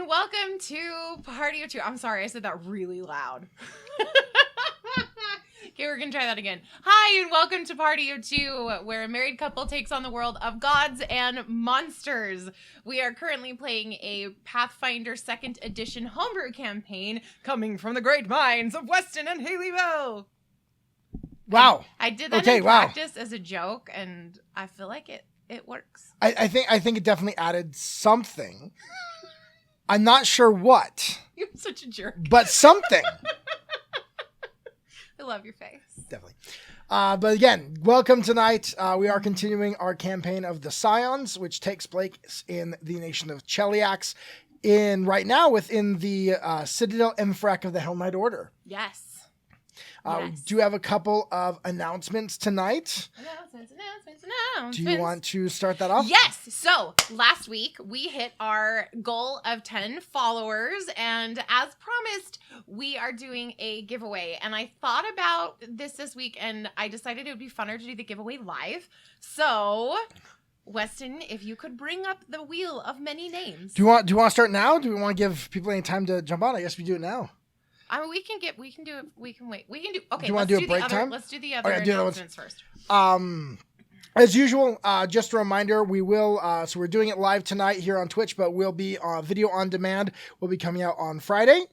welcome to Party of Two. I'm sorry, I said that really loud. Okay, we're going to try that again. Hi, and welcome to Party of Two, where a married couple takes on the world of gods and monsters. We are currently playing a Pathfinder 2nd edition homebrew campaign coming from the great minds of Weston and Hayley. Wow. I did that in practice as a joke, and I feel like it works. I think it definitely added something. I'm not sure what. You're such a jerk. But something. I love your face. Definitely. But again, welcome tonight. We are continuing our campaign of the Scions, which takes place in the nation of Cheliax, right now within the Citadel Enferac of the Hell Knight Order. Yes. We do have a couple of announcements tonight. Announcements. Do you want to start that off? Yes. So last week we hit our goal of 10 followers, and as promised, we are doing a giveaway. And I thought about this week, and I decided it would be funner to do the giveaway live. So, Weston, if you could bring up the wheel of many names. Do you want to start now? Do we want to give people any time to jump on? I guess we do it now. I mean, we can do it. We can wait. Okay. Do you want to do a break time? Let's do the other announcements first. As usual, just a reminder, we will, so we're doing it live tonight here on Twitch, but we'll be video on demand. We'll be coming out on Friday.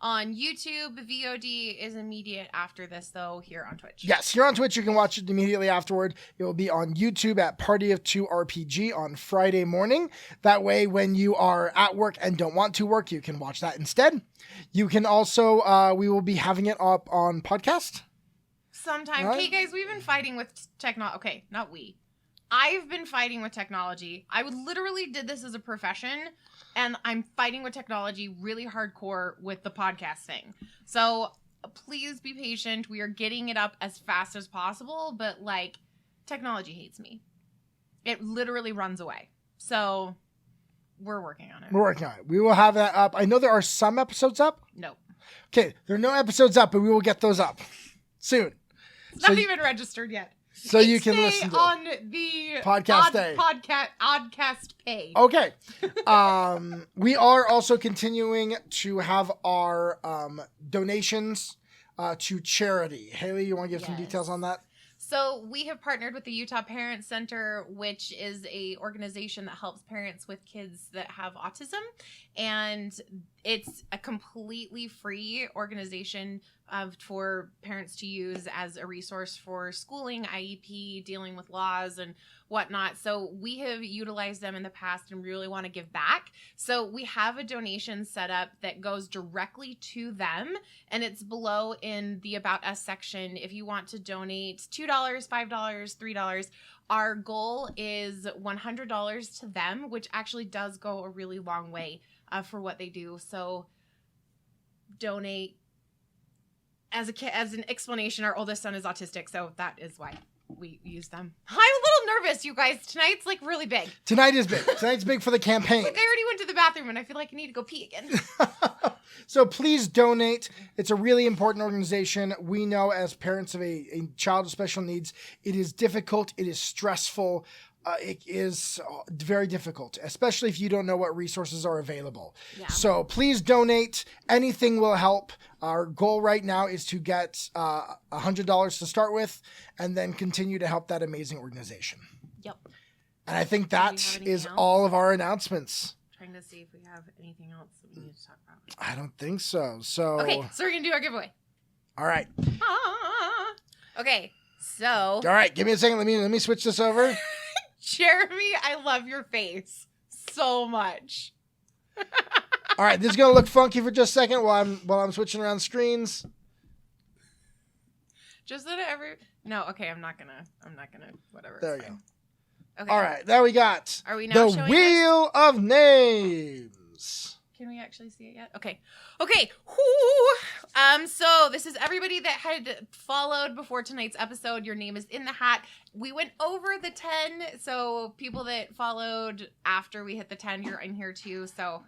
On YouTube, VOD is immediate after this, though, here on Twitch. Yes, here on Twitch, you can watch it immediately afterward. It will be on YouTube at Party of Two RPG on Friday morning. That way, when you are at work and don't want to work, you can watch that instead. You can also, we will be having it up on podcast. Sometime. Right. Okay, guys, we've been fighting with technology. Okay, not we. I've been fighting with technology. I literally did this as a profession, and I'm fighting with technology really hardcore with the podcast thing. So please be patient. We are getting it up as fast as possible, but technology hates me. It literally runs away. So we're working on it. We're working on it. We will have that up. I know there are some episodes up. No. Okay, there are no episods up, but we will get those up soon. It's not even registered yet. So you can listen to on the podcast day. Oddcast pay. Okay. We are also continuing to have our donations to charity. Haley, you want to give some details on that? So we have partnered with the Utah Parent Center, which is a organization that helps parents with kids that have autism. And it's a completely free organization for parents to use as a resource for schooling, IEP, dealing with laws and whatnot. So we have utilized them in the past and really want to give back. So we have a donation set up that goes directly to them, and it's below in the About Us section. If you want to donate $2, $5, $3, our goal is $100 to them, which actually does go a really long way for what they do. So donate. As an explanation, our oldest son is autistic, so that is why we use them. I'm a little nervous, you guys. Tonight's really big. Tonight is big. Tonight's big for the campaign. I already went to the bathroom, and I feel like I need to go pee again. So please donate. It's a really important organization. We know as parents of a child with special needs, it is difficult. It is stressful. It is very difficult, especially if you don't know what resources are available. Yeah. So please donate. Anything will help. Our goal right now is to get $100 to start with and then continue to help that amazing organization. Yep. And I think that is all of our announcements. Trying to see if we have anything else that we need to talk about. I don't think so. Okay, so we're going to do our giveaway. All right. Okay, so. All right, give me a second. Let me switch this over. Jeremy, I love your face so much. All right, this is gonna look funky for just a second while I'm switching around screens. Just that I'm not gonna whatever. There we go. Okay. All right, there we got. Are we now the Wheel of Names? Can we actually see it yet? Okay. Whoo. So this is everybody that had followed before tonight's episode. Your name is in the hat. We went over the 10, so people that followed after we hit the 10, you're in here too. So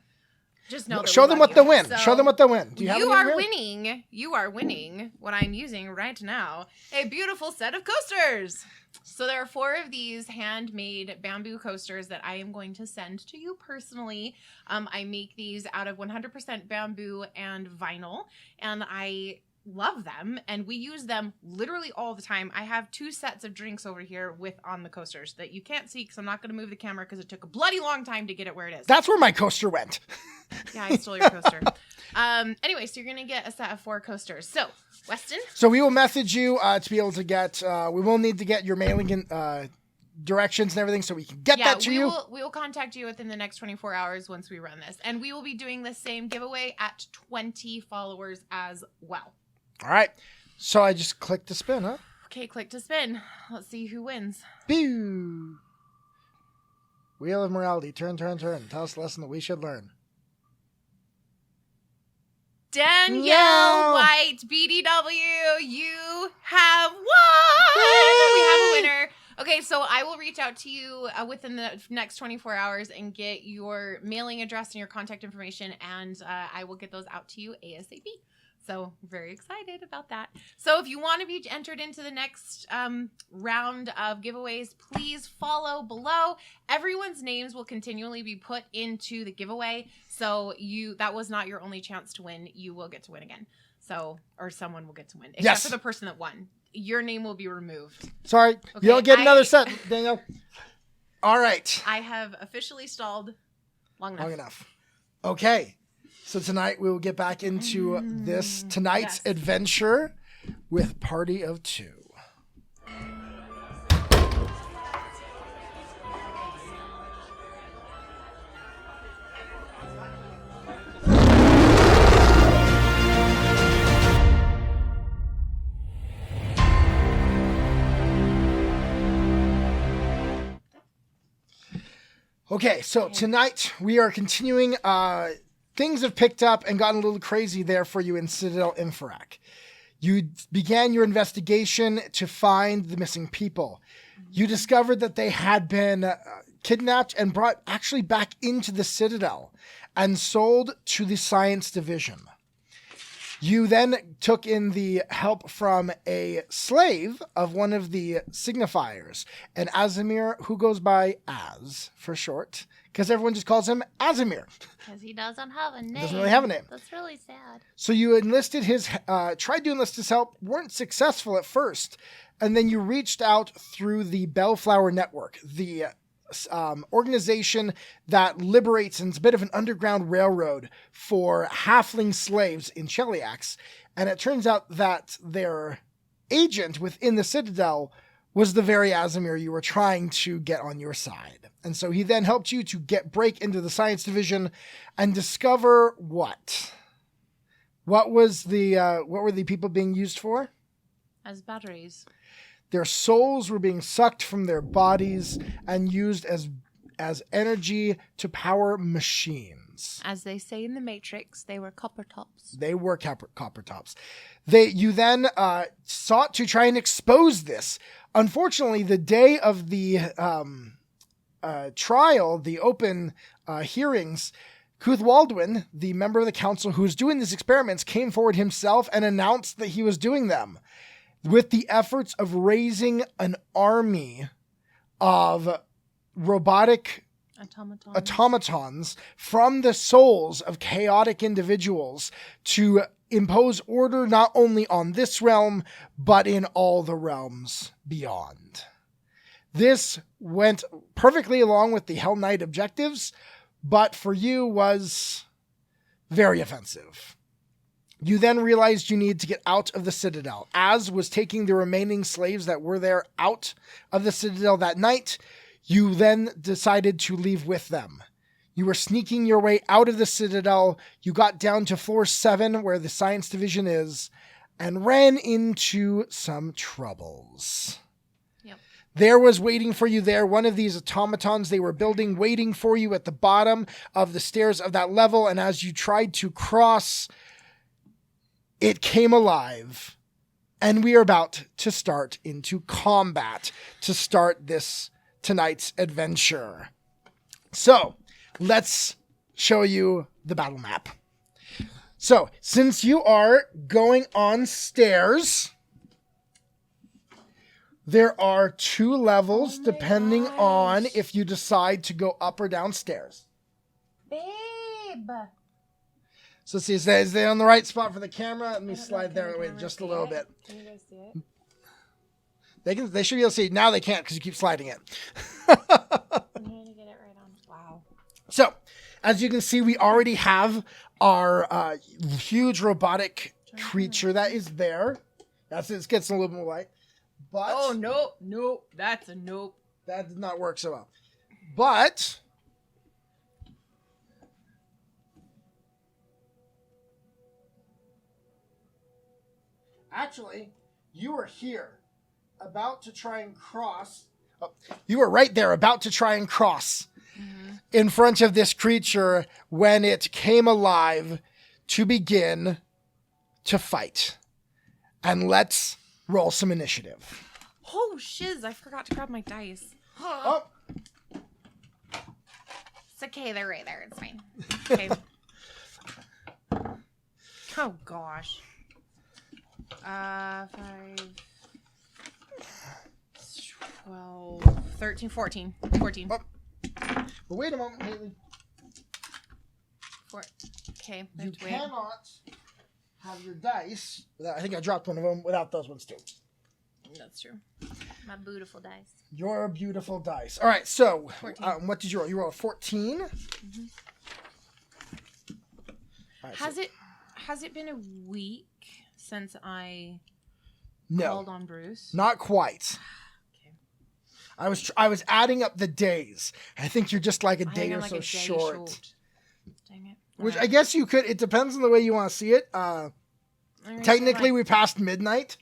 Just know that show we them love what they you. win. So Show them what they win. Do you have you any are here? winning. You are winning what I'm using right now. A beautiful set of coasters. So there are 4 of these handmade bamboo coasters that I am going to send to you personally. I make these out of 100% bamboo and vinyl, and I love them, and we use them literally all the time. I have 2 sets of drinks over here on the coasters that you can't see because I'm not going to move the camera because it took a bloody long time to get it where it is. That's where my coaster went. Yeah, I stole your coaster. Anyway, so you're going to get a set of 4 coasters. So, Weston? So we will message you to be able to get, we will need to get your mailing in, directions and everything so we can get that to you. We will contact you within the next 24 hours once we run this. And we will be doing the same giveaway at 20 followers as well. All right. So I just clicked to spin, huh? Okay, click to spin. Let's see who wins. Pew! Wheel of Morality. Turn, turn, turn. Tell us a lesson that we should learn. Danielle White, BDW, you have won! We have a winner. Okay, so I will reach out to you within the next 24 hours and get your mailing address and your contact information, and I will get those out to you ASAP. So very excited about that. So if you want to be entered into the next round of giveaways, please follow below. Everyone's names will continually be put into the giveaway. So that was not your only chance to win. You will get to win again. So, or someone will get to win. Except for the person that won. Your name will be removed. Sorry. Okay, you don't get another set, Daniel. All right. I have officially stalled long enough. Okay. So tonight we will get back into tonight's adventure with Party of 2. Okay, so tonight we are continuing. Things have picked up and gotten a little crazy there for you in Citadel Enferac. You began your investigation to find the missing people. You discovered that they had been kidnapped and brought actually back into the Citadel and sold to the Science Division. You then took in the help from a slave of one of the Signifiers, an Azimir who goes by Az for short, because everyone just calls him Azimir. Because he doesn't have a name. Doesn't really have a name. That's really sad. So you enlisted tried to enlist his help, weren't successful at first, and then you reached out through the Bellflower Network, the organization that liberates and it's a bit of an underground railroad for halfling slaves in Cheliax. And it turns out that their agent within the Citadel was the very Azimir you were trying to get on your side. And so he then helped you to break into the Science Division and discover what? What were the people being used for? As batteries. Their souls were being sucked from their bodies and used as energy to power machines. As they say in the Matrix, they were copper tops. They were copper tops. You then sought to try and expose this. Unfortunately, the day of the trial, the open hearings, Kuth Waldwin, the member of the council who was doing these experiments, came forward himself and announced that he was doing them, with the efforts of raising an army of robotic automatons from the souls of chaotic individuals to impose order not only on this realm, but in all the realms beyond. This went perfectly along with the Hell Knight objectives, but for you was very offensive. You then realized you needed to get out of the Citadel. Az was taking the remaining slaves that were there out of the Citadel that night. You then decided to leave with them. You were sneaking your way out of the Citadel. You got down to floor 7, where the Science Division is, and ran into some troubles. Yep. There was waiting for you there, one of these automatons they were building, waiting for you at the bottom of the stairs of that level, and as you tried to cross, it came alive, and we are about to start into combat to start this tonight's adventure. So, let's show you the battle map. So, since you are going on stairs, there are 2 levels depending on if you decide to go up or downstairs. Babe. So let's see, is they on the right spot for the camera? Let me slide there wait just a little bit. Can you guys see it? They should be able to see it. Now they can't because you keep sliding it. I'm trying to get it right on. Wow. So, as you can see, we already have our huge robotic creature that is there. It gets a little bit more light. But oh, nope. That's a nope. That did not work so well. But actually, you were here, about to try and cross. Oh, you were right there, about to try and cross in front of this creature when it came alive to begin to fight. And let's roll some initiative. Oh, shiz. I forgot to grab my dice. Oh, It's okay. They're right there. It's fine. Okay. Oh, gosh. 5, 12, 13, 14. 14. Oh. But wait a moment, Haley. Okay. You cannot have your dice. I think I dropped one of them without those ones too. That's true. My beautiful dice. Your beautiful dice. All right, so 14. what did you roll? You rolled a 14. Mm-hmm. All right, Has it been a week since I no, called on Bruce? not quite. Okay. I was adding up the days. I think you're just like a I day think or I'm like so a day short. Dang it. Which Alright. I guess you could. It depends on the way you want to see it. Technically, we passed midnight.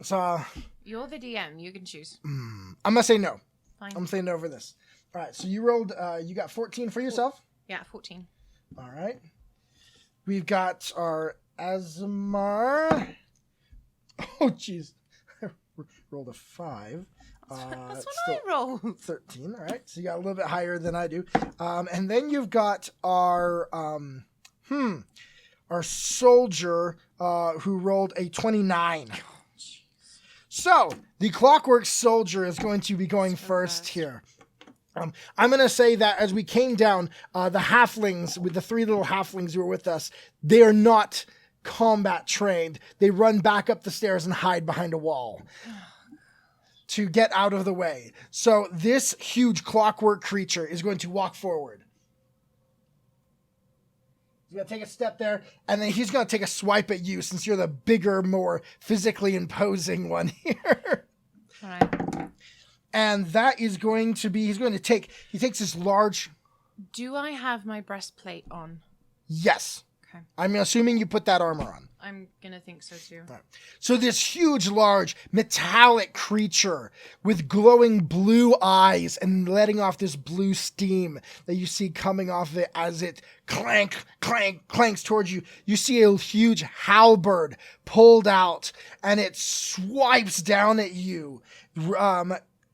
So You're the DM. You can choose. I'm gonna say no. Fine. I'm gonna say no for this. All right. So you rolled. You got 14 for yourself. Yeah, 14. All right. We've got our Azmar. Oh, jeez. Rolled a 5. That's what still I rolled. 13. All right. So you got a little bit higher than I do. And then you've got our soldier who rolled a 29. So the clockwork soldier is going to be going first here. I'm going to say that as we came down, the halflings, with the 3 little halflings who were with us, they are not combat trained. They run back up the stairs and hide behind a wall to get out of the way. So this huge clockwork creature is going to walk forward. He's going to take a step there, and then he's going to take a swipe at you since you're the bigger, more physically imposing one here. All right. And that is going to be, he takes this large... Do I have my breastplate on? Yes. Okay. I'm assuming you put that armor on. I'm going to think so too. Right. So this huge, large, metallic creature with glowing blue eyes and letting off this blue steam that you see coming off of it as it clanks towards you. You see a huge halberd pulled out, and it swipes down at you.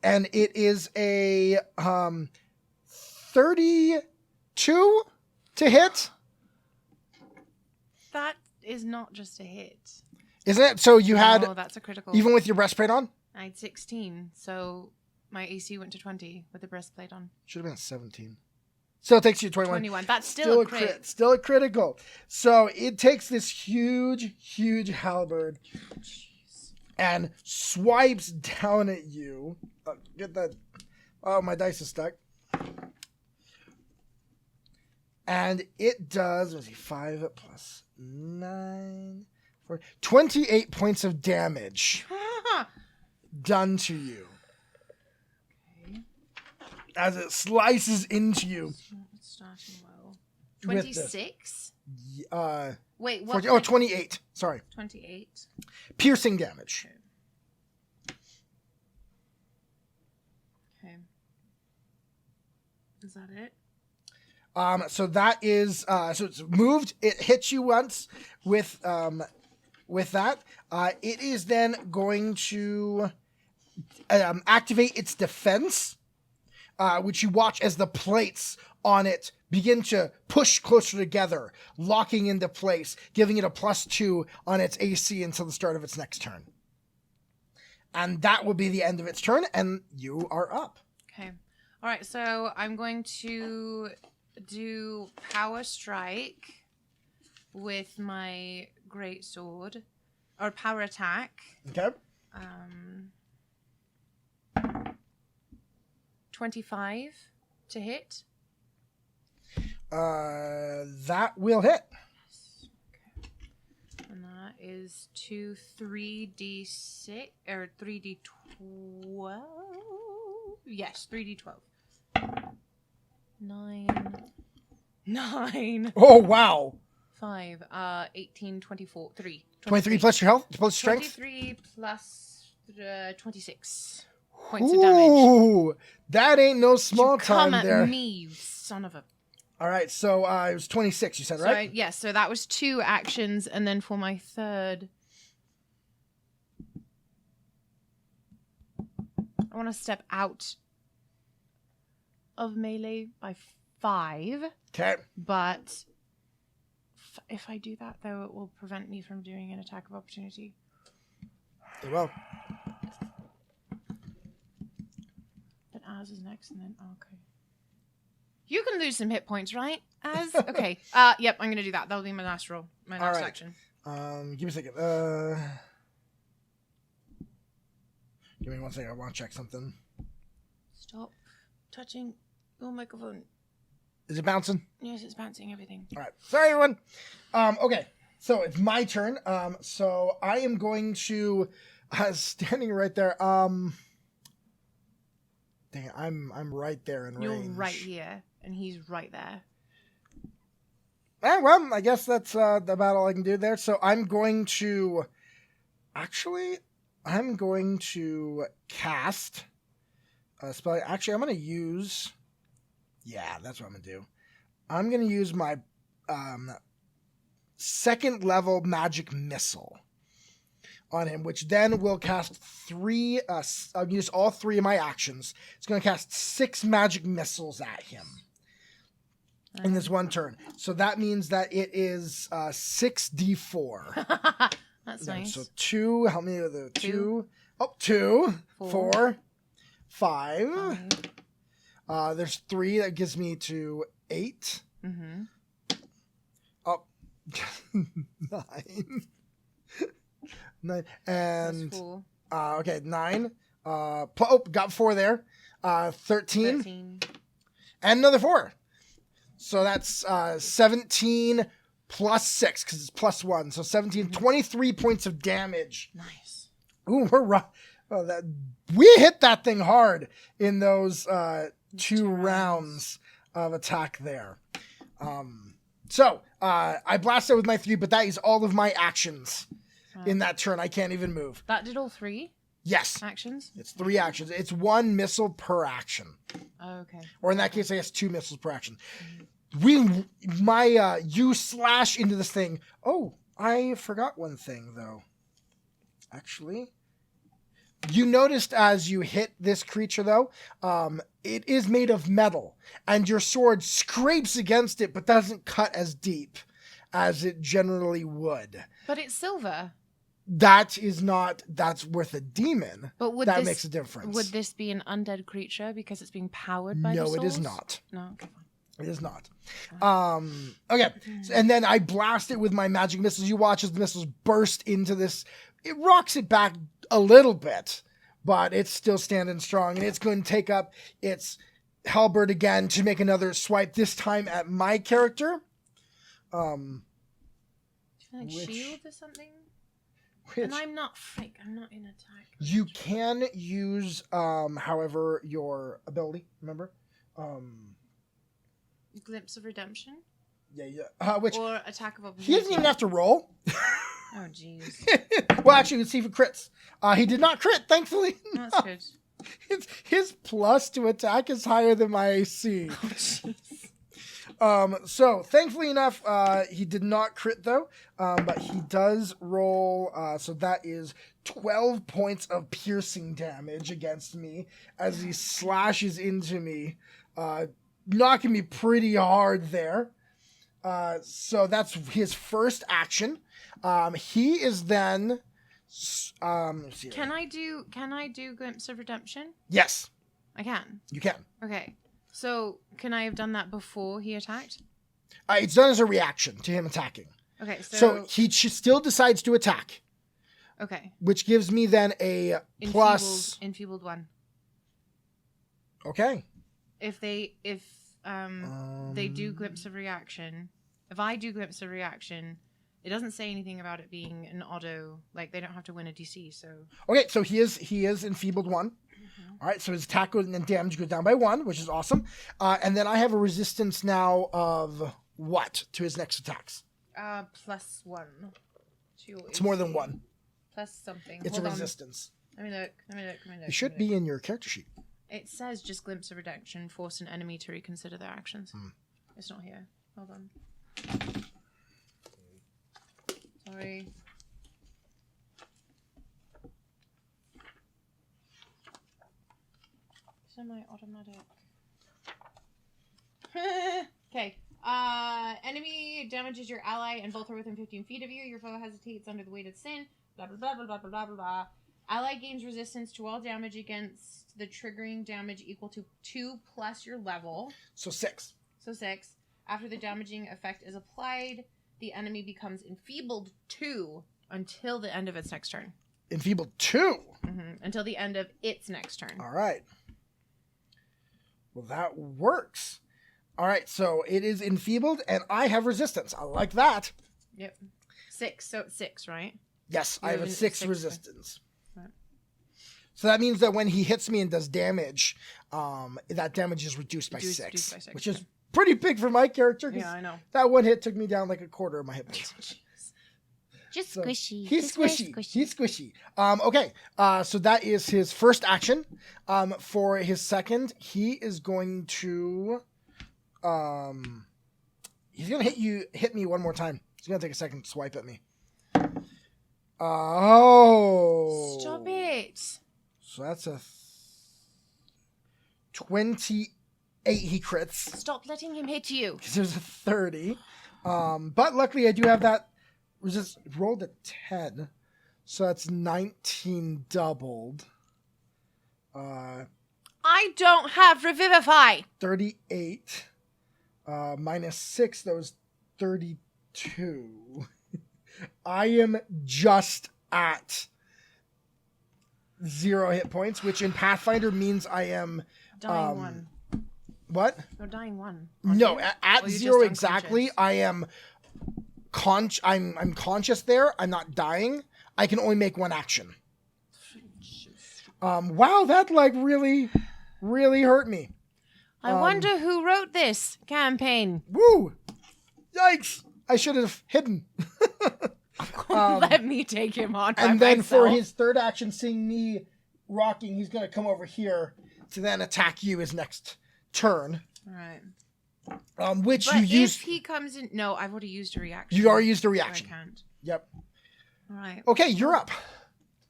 And it is a 32 to hit. That is not just a hit. Isn't it? So you had, No, that's a critical. even with your breastplate on? I had 16, so my AC went to 20 with the breastplate on. Should have been 17. Still takes you to 21. 21. That's still a crit. Still a critical. So it takes this huge halberd and swipes down at you. Get that. Oh, my dice is stuck. And it does, let's see, 5 plus 9, 4, 28 points of damage done to you. Okay. As it slices into you. Starting low. With this. 26? Wait, Wait, 40, what? 28. Sorry. 28. Piercing damage. Okay. Is that it? So that is, so it's moved. It hits you once with that. It is then going to activate its defense, which you watch as the plates on it begin to push closer together, locking into place, giving it a +2 on its AC until the start of its next turn. And that will be the end of its turn, and you are up. Okay. All right, so I'm going to do Power Strike with my Great Sword, or Power Attack. Okay. 25 to hit. That will hit. Okay. And that is 3d6 or 3d12. Yes, 3d12. 9. Oh, wow. 5. 18, 24, 3. 23 plus your health, plus strength? 23 plus 26 points of damage. Ooh, that ain't no small time Come there. at me, you son of a... All right, so it was 26, you said, right? So, yes, so that was 2 actions, and then for my third... I want to step out of melee by 5. Okay. But if I do that, though, it will prevent me from doing an attack of opportunity. It will. But Az is next, and then okay. You can lose some hit points, right? Az? Okay. Yep, I'm gonna do that. That'll be my last roll. My last action. Give me a second. Give me 1 second. I want to check something. Stop touching your microphone. Is it bouncing? Yes, it's bouncing everything. All right. Sorry, everyone. Okay. So it's my turn. So I am going to standing right there. Dang it, I'm right there in range. You're right here, and he's right there. Well, I guess that's about all I can do there. So I'm going to cast a spell. Actually, I'm going to use. Yeah, that's what I'm going to do. I'm going to use my second level magic missile on him, which then will cast 3. I'll use all 3 of my actions. It's going to cast 6 magic missiles at him in this one turn. So that means that it is 6d4. That's nice. So 2. Help me with the 2. Oh, 2, 4, 5. There's 3 that gives me to 8. Mm-hmm. Oh, 9. 9 and That's 4. Okay, 9. Got 4 there. 13 and another 4. So that's 17 plus 6 because it's plus 1. So 17, 23 points of damage. Nice. Ooh, we're right. Oh, we hit that thing hard in those 2 rounds of attack there. So I blasted with my 3, but that is all of my actions in that turn. I can't even move. That did all 3? Yes. Actions? It's 3 actions. It's 1 missile per action. Oh, okay. Or in that case, I guess 2 missiles per action. You slash into this thing. Oh, I forgot one thing though. Actually, you noticed as you hit this creature though, it is made of metal, and your sword scrapes against it, but doesn't cut as deep as it generally would. But it's silver. That's worth a demon. But that makes a difference. Would this be an undead creature because it's being powered by the souls? No, it is not. No, okay, fine. It is not. Okay. And then I blast it with my magic missiles. You watch as the missiles burst into this. It rocks it back a little bit, but it's still standing strong. And it's going to take up its halberd again to make another swipe, this time at my character. Shield or something? And I'm not in attack. You can use, however, your ability, remember? Glimpse of Redemption? Yeah. Which or Attack of Opportunity. He doesn't even have to roll. Oh, jeez. Well, actually, let's see if it crits. He did not crit, thankfully. That's good. His plus to attack is higher than my AC. Oh, jeez. So, thankfully enough, he did not crit, though. But he does roll. So that is 12 points of piercing damage against me as he slashes into me. knocking me pretty hard there. So that's his first action. He is then. Let's see. Can I do Glimpse of Redemption? Yes, I can. you can. Okay. So can I have done that before he attacked? It's done as a reaction to him attacking. Okay. So he still decides to attack. Okay. Which gives me then a plus. Enfeebled 1. Okay. If they do Glimpse of Reaction, if I do Glimpse of Reaction, it doesn't say anything about it being an auto. Like, they don't have to win a DC. So okay, so he is enfeebled 1. Mm-hmm. All right, so his attack and then damage goes down by 1, which is awesome. And then I have a resistance now of what to his next attacks? +1. To your It's more than AC. 1. Plus something. It's Hold a on. resistance. Let me look. It should be in your character sheet. It says just Glimpse of Redemption, force an enemy to reconsider their actions. It's not here. Hold on. Sorry. Semi-automatic. Okay. Enemy damages your ally and both are within 15 feet of you. Your foe hesitates under the weight of sin. Blah, blah, blah, blah, blah, blah, blah, blah. Ally gains resistance to all damage against the triggering damage equal to 2 plus your level. So 6. So 6. After the damaging effect is applied, the enemy becomes enfeebled 2 until the end of its next turn. Enfeebled 2? Until the end of its next turn. All right. Well, that works. All right, so it is enfeebled, and I have resistance. I like that. Yep. 6. So it's 6, right? Yes, I have a 6 resistance. Right. So that means that when he hits me and does damage, that damage is reduced by 6, which is pretty big for my character. Yeah, I know. That one hit took me down like a quarter of my hit points. Just So squishy. He's Just squishy. very He's squishy. Okay. So that is his first action. For his second, he is going to. He's gonna hit me one more time. He's gonna take a second swipe at me. Oh. Stop it. So that's a 28. He crits. Stop letting him hit you. Because there's a 30. But luckily I do have that. Rolled a 10. So that's 19 doubled. I don't have Revivify. 38. Minus 6, that was 32. I am just at 0 hit points, which in Pathfinder means I am... Dying 1. What? You're dying 1. No, you? at Or you're 0 just exactly, unconscious? I am... I'm conscious there. I'm not dying. I can only make one action. Wow, that like really hurt me. I wonder who wrote this campaign. Woo! Yikes! I should have hidden. Let me take him on. And by then myself. for his third action, seeing me rocking, he's going to come over here to then attack you his next turn. All right. Which But you if used. he comes in, no, I've already used a reaction. You already used a So reaction. I can't. Yep. All right. Okay, you're up.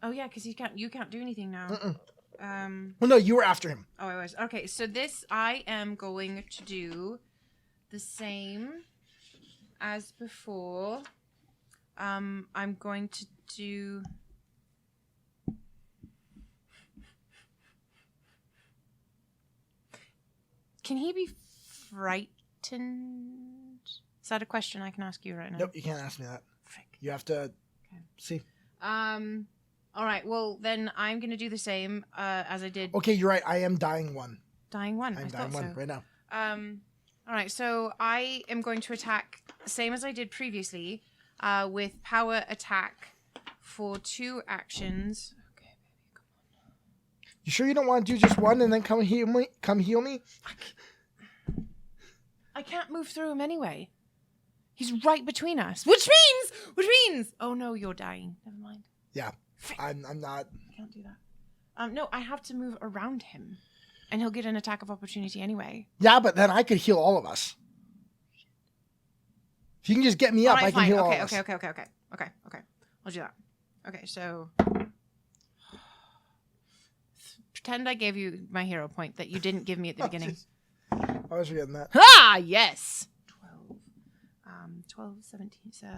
Oh yeah, because you can't do anything now. Well, no, you were after him. Oh, I was. Okay, so this I am going to do the same as before. I'm going to do. Can he be frightened? Is that a question I can ask you right now? Nope, you can't ask me that. Frick. You have to see. All right. Well, then I'm gonna do the same as I did. Okay, you're right. I am dying 1. Dying 1. I'm I dying thought 1 so. right now. All right. So I am going to attack same as I did previously, with power attack for 2 actions. Okay, baby, come on. You sure you don't want to do just one and then come heal me? Come heal me? I can't move through him anyway. He's right between us. Which means. Oh no, you're dying. Never mind. Yeah, I'm not. I can't do that. No, I have to move around him, and he'll get an attack of opportunity anyway. Yeah, but then I could heal all of us. If you can just get me up, All right, I can fine. heal all Okay. of us. Okay. I'll do that. Okay, so pretend I gave you my hero point that you didn't give me at the beginning. I was forgetting that. Ah, yes. 12, 17, 12.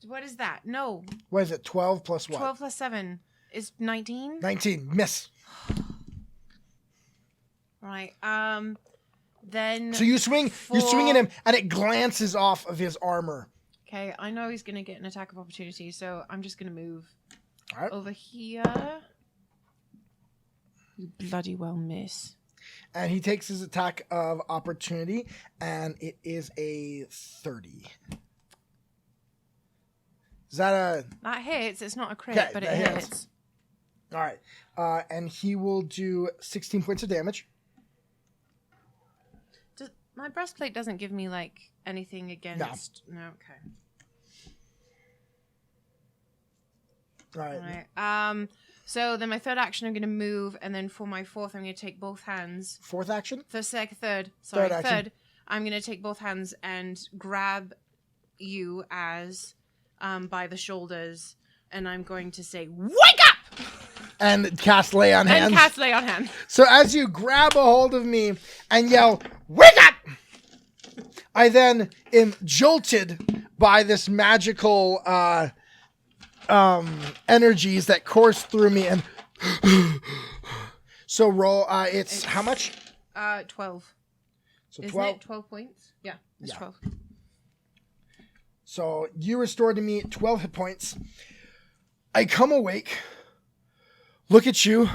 What is that? No. What is it? 12 plus what? 12 plus 7 is 19. 19. Miss. Right. Then. So you swing at him, and it glances off of his armor. Okay, I know he's gonna get an attack of opportunity, so I'm just gonna move over here. You bloody well miss. And he takes his attack of opportunity, and it is a 30. Is that a... That hits. It's not a crit, but it hits. All right. And he will do 16 points of damage. My breastplate doesn't give me, like, anything against... No, okay. All right. So then my third action, I'm going to move, and then for my fourth, I'm going to take both hands. Fourth action? Third, I'm going to take both hands and grab you as by the shoulders, and I'm going to say, "Wake up!" And cast Lay on Hands. So as you grab a hold of me and yell, "Wake up!" I then am jolted by this magical energies that course through me, and so roll. It's how much? 12. So Isn't 12. it 12 points? Yeah, it's 12. So you restore to me 12 hit points. I come awake, look at you,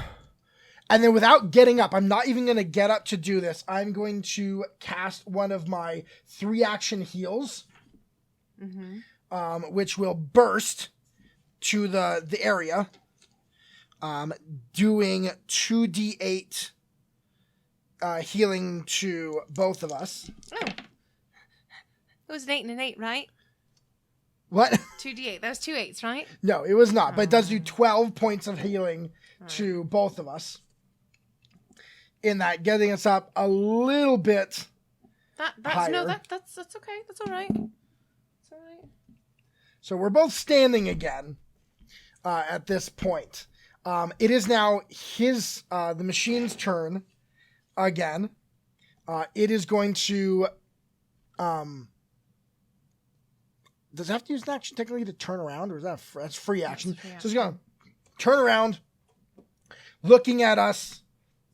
and then without getting up, I'm not even going to get up to do this. I'm going to cast one of my 3-action heals, which will burst to the area, doing 2d8 healing to both of us. Oh. It was an 8 and an 8, right? What? 2d8. That was 2 8s, right? No, it was not. But it does do 12 points of healing to both of us. In that, getting us up a little bit higher. No, that's okay. That's all right. It's all right. So we're both standing again at this point. It is now the machine's turn again. It is going to... does it have to use an action technically to turn around, or is that's free action? So it's going to turn around, looking at us,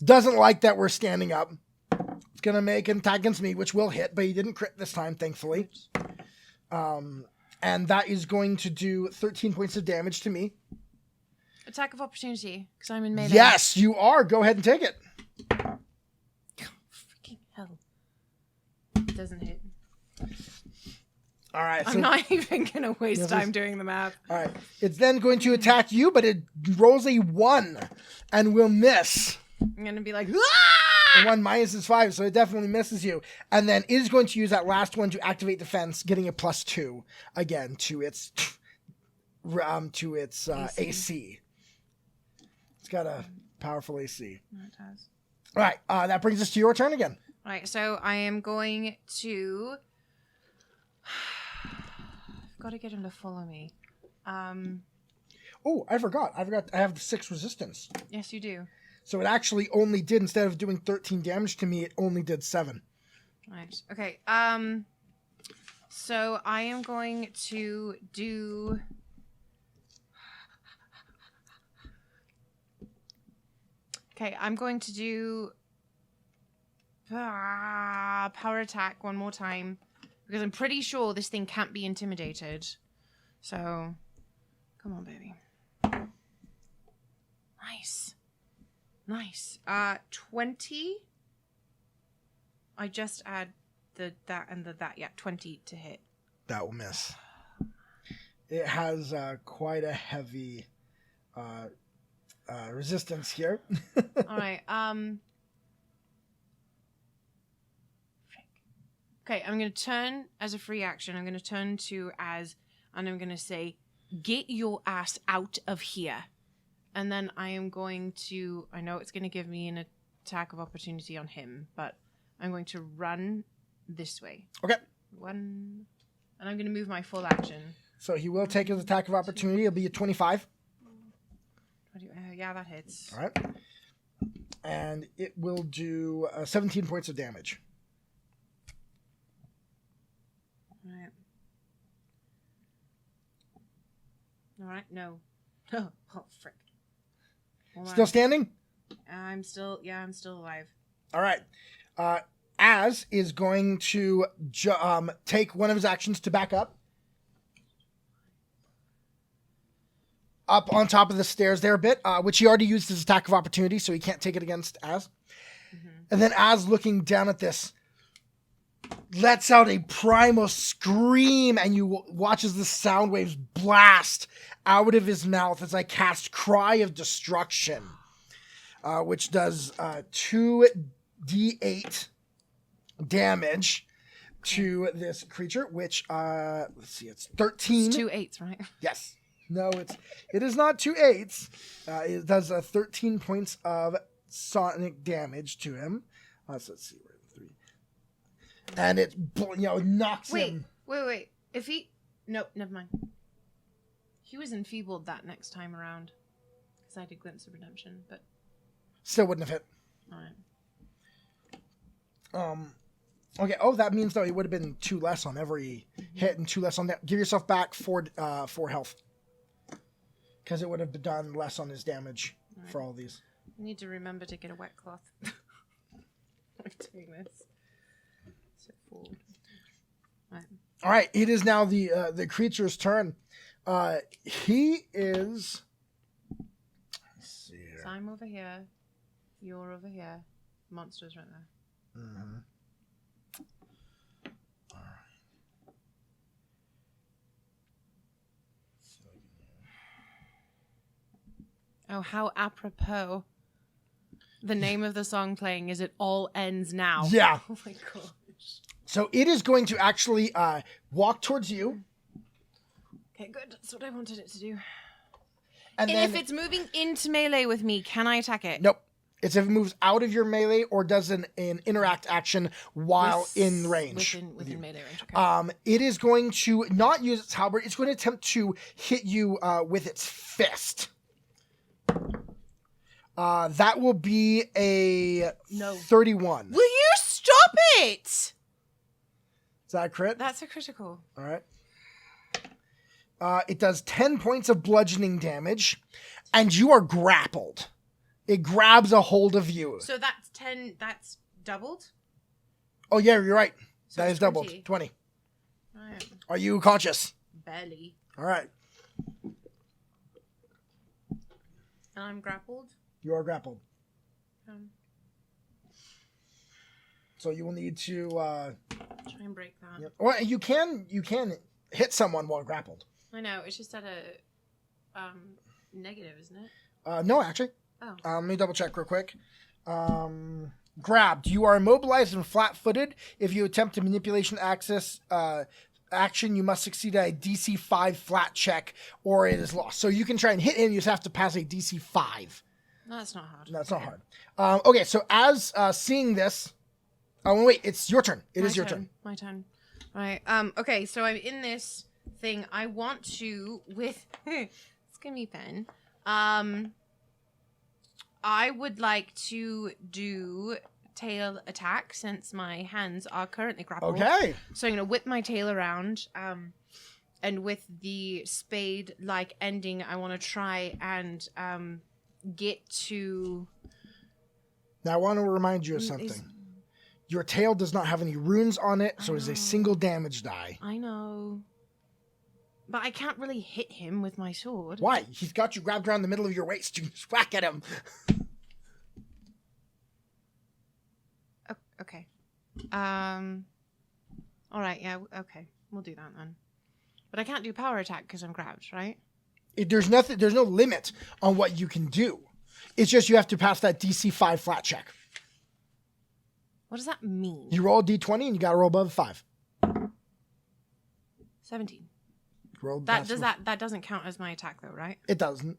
doesn't like that we're standing up. It's going to make an attack against me, which will hit, but he didn't crit this time, thankfully. And that is going to do 13 points of damage to me. Attack of opportunity, because I'm in melee. Yes, you are. Go ahead and take it. Freaking hell. It doesn't hit. All right. I'm not even going to waste time doing the math. All right. It's then going to attack you, but it rolls a 1 and will miss. I'm going to be like, ah! The 1 minus is 5, so it definitely misses you. And then it is going to use that last one to activate defense, getting a +2 again to its AC. It's got a powerful AC. It does. All right. That brings us to your turn again. All right. So I am going to... I've got to get him to follow me. Oh, I forgot. I have the 6 resistance. Yes, you do. So it actually only did, instead of doing 13 damage to me, it only did 7. Right. Okay. So I am going to do... Okay, I'm going to do power attack one more time, because I'm pretty sure this thing can't be intimidated. So, come on, baby. Nice. 20. I just add that and that. Yeah, 20 to hit. That will miss. It has quite a heavy resistance here. All right. Okay, I'm going to turn as a free action. I'm going to turn and I'm going to say, "Get your ass out of here." And then I am going to, I know it's going to give me an attack of opportunity on him, but I'm going to run this way. Okay. 1, and I'm going to move my full action. So he will take his attack of opportunity. It'll be a 25. Yeah, that hits. All right. And it will do 17 points of damage. All right. No. Oh, frick. Still standing? I'm still alive. All right. Az is going to take one of his actions to back up on top of the stairs there a bit, which he already used his attack of opportunity, so he can't take it against Az. Mm-hmm. And then Az, looking down at this, lets out a primal scream, and you watch as the sound waves blast out of his mouth as I cast Cry of Destruction, which does 2d8 damage to this creature, which, let's see, it's 13. It's 2 8s, right? Yes. No, it is not 2 8s. It does 13 points of sonic damage to him. So let's see, we're at 3. And it, knocks him. Wait. If he... Nope, never mind. He was enfeebled that next time around. Because I did Glimpse of Redemption, but... Still wouldn't have hit. Alright. Okay. Oh, that means, though, it would have been 2 less on every hit and 2 less on that. Give yourself back 4 health. Because it would have done less on his damage for all these. I need to remember to get a wet cloth. I'm doing this. So forward. Right. All right. It is now the creature's turn. He is... Let's see here. So I'm over here. You're over here. Monster's right there. Mm-hmm. Oh, how apropos. The name of the song playing is It All Ends Now. Yeah. Oh my gosh. So it is going to actually walk towards you. Okay, good. That's what I wanted it to do. And And then, if it's moving into melee with me, can I attack it? Nope. It's if it moves out of your melee or does an interact action while in range. Within melee range, okay. It is going to not use its halberd. It's going to attempt to hit you with its fist. That will be a 31. Will you stop it? Is that a crit? That's a critical. All right. It does 10 points of bludgeoning damage, and you are grappled. It grabs a hold of you. So that's 10, that's doubled? Oh, yeah, you're right. So that it's is doubled. 20. 20. Right. Are you conscious? Barely. All right. And I'm grappled? You are grappled. So you will need to... Try and break that. Yep. Well, you can hit someone while grappled. I know, it's just at a negative, isn't it? No, actually. Oh. Let me double check real quick. Grabbed. You are immobilized and flat-footed. If you attempt a manipulation action, you must succeed at a DC 5 flat check, or it is lost. So you can try and hit him. You just have to pass a DC 5. No, that's not hard. That's not hard. Okay, so as seeing this... Oh, wait, it's your turn. It is your turn. My turn. Right. Okay, so I'm in this thing. I want to, with... it's gonna be fun. I would like to do tail attack since my hands are currently grappled. Okay. So I'm going to whip my tail around. And with the spade-like ending, I want to try and get to... Now, I want to remind you of something. Your tail does not have any runes on it, so it's a single damage die. I know. But I can't really hit him with my sword. Why? He's got you grabbed around the middle of your waist. You can just whack at him. Okay. All right, yeah, okay. We'll do that then. But I can't do power attack because I'm grabbed, right? There's no limit on what you can do. It's just you have to pass that DC 5 flat check. What does that mean? You roll a D20 and you got to roll above 5. 17. That doesn't count as my attack though, right? It doesn't.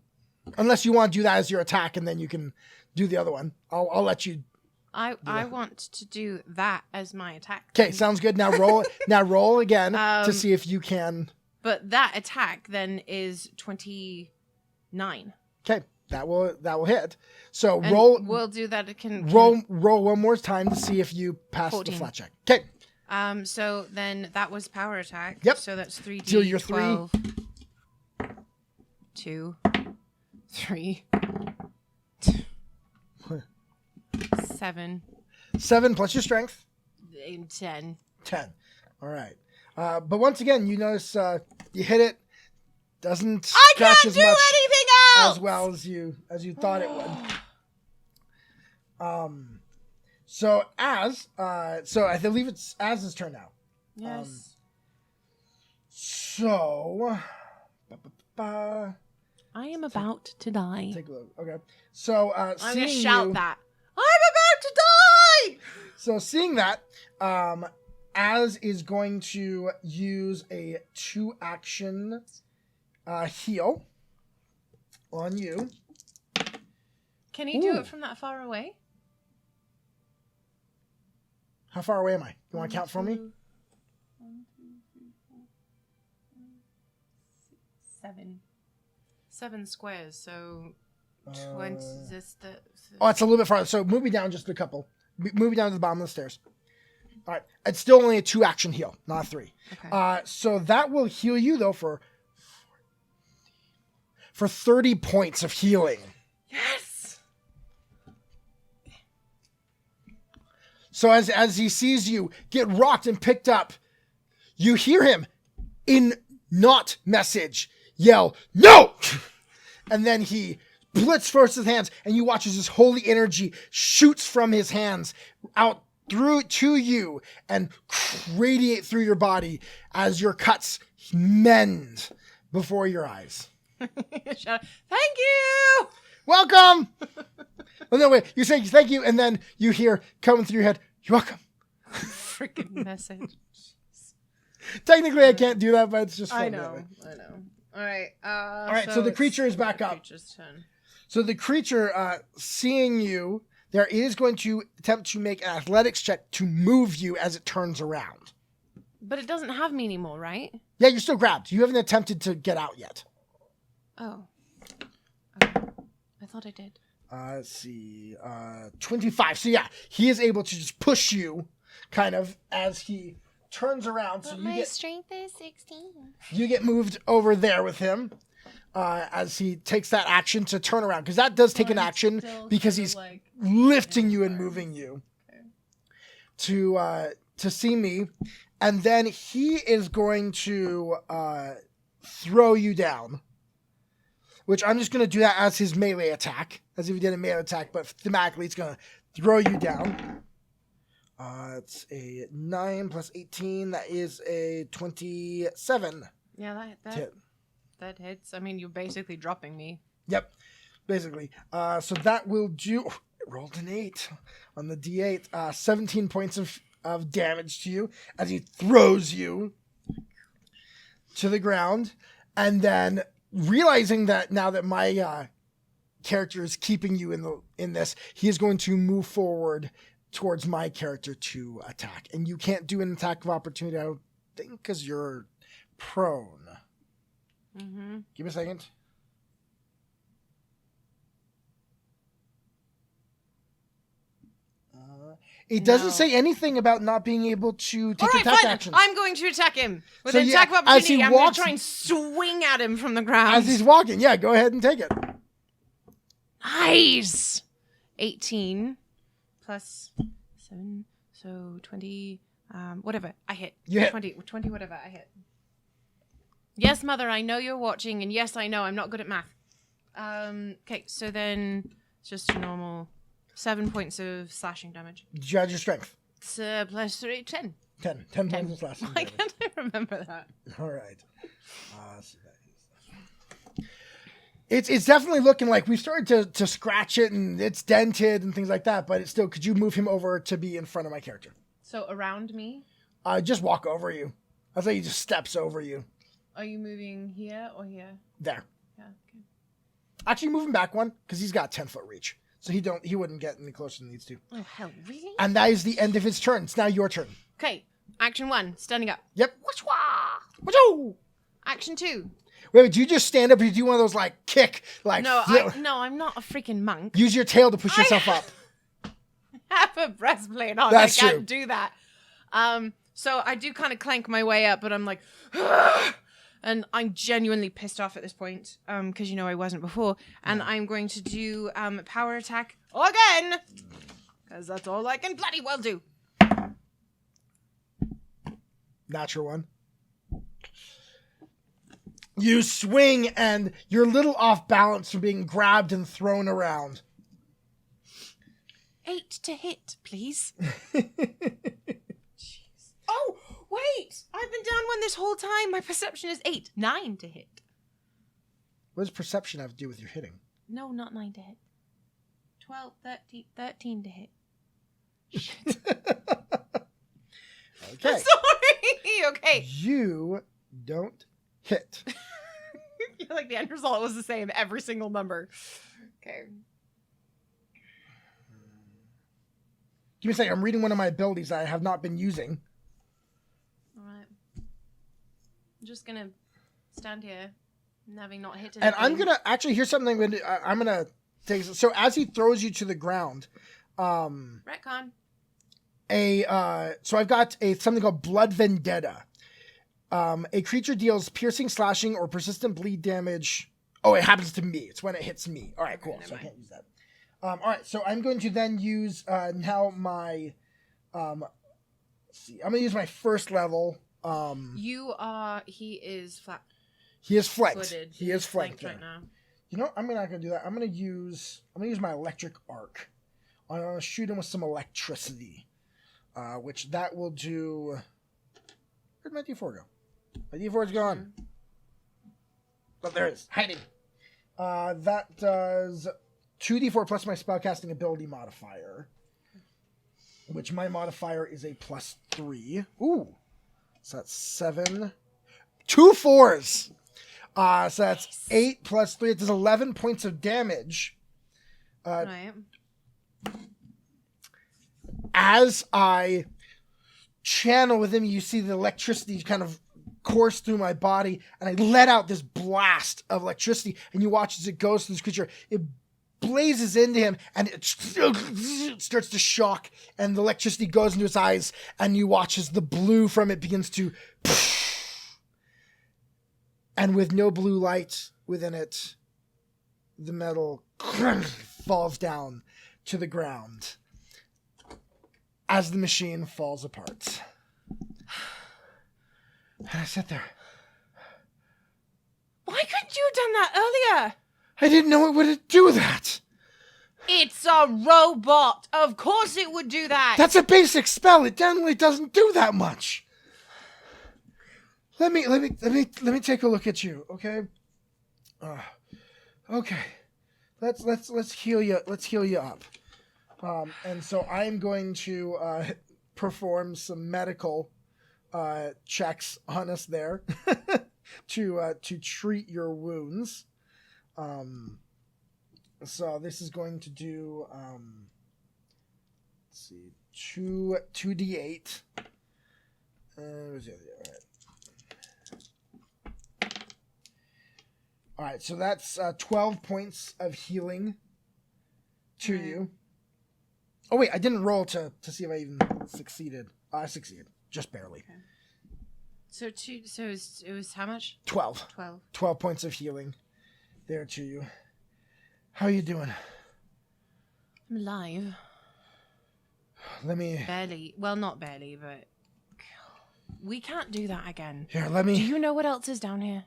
Unless you want to do that as your attack and then you can do the other one. I'll let you. I want to do that as my attack. Okay, sounds good. Now roll again to see if you can. But that attack then is 29. Okay, That will hit. So And roll We'll do that. roll one more time to see if you pass 14. the flat check. Okay. So then that was power attack. Yep. So that's 3d. Deal your 3. 12, 2, 3, 7, 7 plus your strength. 10. 10. All right. But once again, you notice you hit it. Doesn't scratch as much anything else. as well as you thought it would. So I believe it's Az's turn now. Yes. So I am about to die. take a look. Okay. So I'm seeing gonna shout you, that. I'm about to die. So seeing that, Az is going to use a 2-action heal on you. Can he do Ooh. it from that far away? How far away am I? You want to count for me? 1, 2, 3, 4, 5, 6, 7. 7 squares. So 20. This the. Oh, it's a little bit farther. So move me down just a couple. Move me down to the bottom of the stairs. All right. It's still only a 2-action heal, not a 3. Okay. So that will heal you though for 30 points of healing. Yes. So as he sees you get rocked and picked up, you hear him in not message yell, "No!" And then he blitz first his hands, and you watch as his holy energy shoots from his hands out through to you and radiate through your body as your cuts mend before your eyes. Shout, thank you. Welcome! Oh, no, wait. You say thank you, and then you hear coming through your head, "You're welcome." Freaking message. Technically, I can't do that, but it's just fun. I know. All right. All right, so the creature is back up. Creature's turn. So the creature, seeing you, there is going to attempt to make an athletics check to move you as it turns around. But it doesn't have me anymore, right? Yeah, you're still grabbed. You haven't attempted to get out yet. Oh. Okay. I thought I did. Let's see. 25. So yeah, he is able to just push you kind of as he turns around. But So my strength is 16. you get moved over there with him as he takes that action to turn around. Because that does take an action because he's lifting you and moving you to see me. And then he is going to throw you down. Which I'm just going to do that as his melee attack. As if he did a melee attack, but thematically it's going to throw you down. It's a 9 plus 18. That is a 27. Yeah, that hits. I mean, you're basically dropping me. Yep, basically. So that will do... Oh, it rolled an 8 on the D8. 17 points of damage to you as he throws you to the ground. And then realizing that now that my character is keeping you in this, he is going to move forward towards my character to attack. And you can't do an attack of opportunity, I don't think, because you're prone. Mm-hmm. Give me a second. It doesn't say anything about not being able to take attack fine. actions. I'm going to attack him with So an yeah, attack of as he opportunity. I'm going walks- to try and swing at him from the ground. As he's walking, yeah, go ahead and take it. Nice. 18 plus 7, so 20. Whatever I hit. You hit. 20. Whatever I hit. Yes, Mother, I know you're watching, and yes, I know I'm not good at math. Okay, so then it's just a normal 7 points of slashing damage. Did you add your strength? It's plus 3, 10. 10 points of slashing Why damage. can't I remember that? All right. So that is... It's definitely looking like we've started to scratch it and it's dented and things like that, but it's still, could you move him over to be in front of my character? So around me? Just walk over you. I thought he just steps over you. Are you moving here or here? There. Yeah, okay. Actually, move him back one because he's got 10-foot reach, so he wouldn't get any closer than he needs to. Oh, hell, really? And that is the end of his turn. It's now your turn. Okay, action 1, standing up. Yep. Wachoo! Action 2. Wait, do you just stand up or do you do one of those like kick, like No, flip? I'm not a freaking monk. Use your tail to push yourself up. I have a breastplate on. That's I can't true. do that. So I do kind of clank my way up, but I'm like, and I'm genuinely pissed off at this point, because I wasn't before, and I'm going to do power attack again, because that's all I can bloody well do. Natural one. You swing and you're a little off balance from being grabbed and thrown around. 8 to hit, please. Oh, wait! I've been down one this whole time. My perception is 8. 9 to hit. What does perception have to do with your hitting? No, not 9 to hit. 12, 13 to hit. Okay. Sorry! Okay. You don't hit. Like the end result was the same every single number. Okay. Give me a second. I'm reading one of my abilities that I have not been using. Alright. I'm just gonna stand here, having not hit anything. And I'm going to actually, here's something I'm going to take. So as he throws you to the ground, Retcon. so I've got something called Blood Vendetta. A creature deals piercing, slashing, or persistent bleed damage. Oh, it happens to me. It's when it hits me. All right, cool. So I can't use that. All right, so I'm going to then use now my. Let's see. I'm going to use my first level. He is flat. He is flanked. Footed. He is flanked right now. You know, I'm not going to do that. I'm going to use my electric arc. I'm going to shoot him with some electricity, which that will do. Where'd my D4 go? My D4 is gone. Oh, there it is. Hiding. That does 2d4 plus my spellcasting ability modifier, which my modifier is a +3. Ooh. So that's 7. 2 4s. So that's 8 plus 3. It does 11 points of damage. Right. As I channel with him, you see the electricity kind of course through my body, and I let out this blast of electricity, and you watch as it goes through this creature. It blazes into him, and it starts to shock, and the electricity goes into his eyes, and you watch as the blue from it begins to... And with no blue light within it, the metal falls down to the ground as the machine falls apart. And I sit there. Why couldn't you have done that earlier? I didn't know it would do that. It's a robot. Of course it would do that. That's a basic spell. It generally doesn't do that much. Let me take a look at you, okay? Okay. Let's heal you. Let's heal you up. And so I'm going to perform some medical checks on us there to treat your wounds. So this is going to do let's see, 2d8. Where's the other? All right, so that's 12 points of healing to you. Oh wait, I didn't roll to see if I even succeeded. I succeeded, just barely. Okay. So it was how much? 12. 12 points of healing there to you. How are you doing? I'm alive. Let me... Barely. Well, not barely, but... We can't do that again. Here, let me... Do you know what else is down here?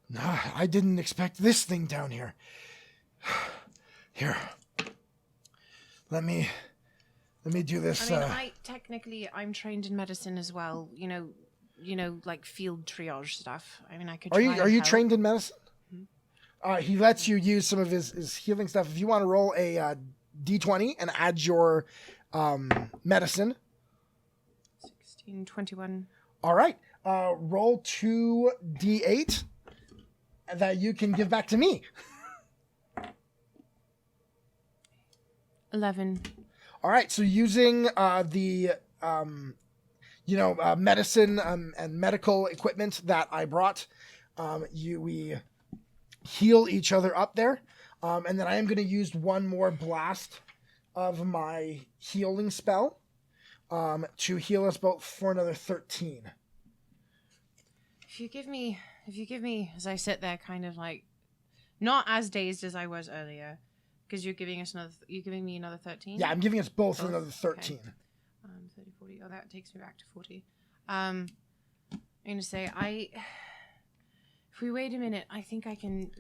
No, I didn't expect this thing down here. Here. Let me do this. I mean, I'm trained in medicine as well. You know, like field triage stuff. I mean, I could. Are you trained in medicine? Mm-hmm. He lets you use some of his healing stuff. If you want to roll a d20 and add your medicine. 16, 21. All right. Roll 2d8 that you can give back to me. 11. All right, so using the medicine and medical equipment that I brought, We heal each other up there. And then I am going to use one more blast of my healing spell to heal us both for another 13. If you give me, as I sit there, kind of like, not as dazed as I was earlier, because you're giving me another 13. Yeah, I'm giving us both another 13. Okay. 30, 40. Oh, that takes me back to 40. I'm gonna say if we wait a minute, I think I can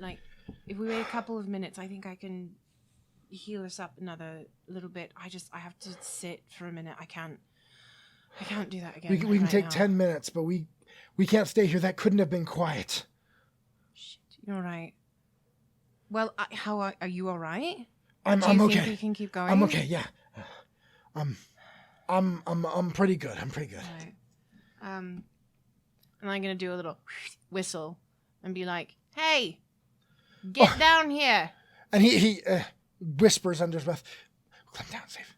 if we wait a couple of minutes, I think I can heal us up another little bit. I have to sit for a minute. I can't do that again. We can take now. 10 minutes, but we can't stay here. That couldn't have been quiet. Shit, you're right. Well, how are you? All right? I'm think okay. We can keep going. I'm okay. Yeah. I'm pretty good. I'm pretty good. All right. And I'm gonna do a little whistle and be like, "Hey, get down here!" And he whispers under his breath, "Come down, safe."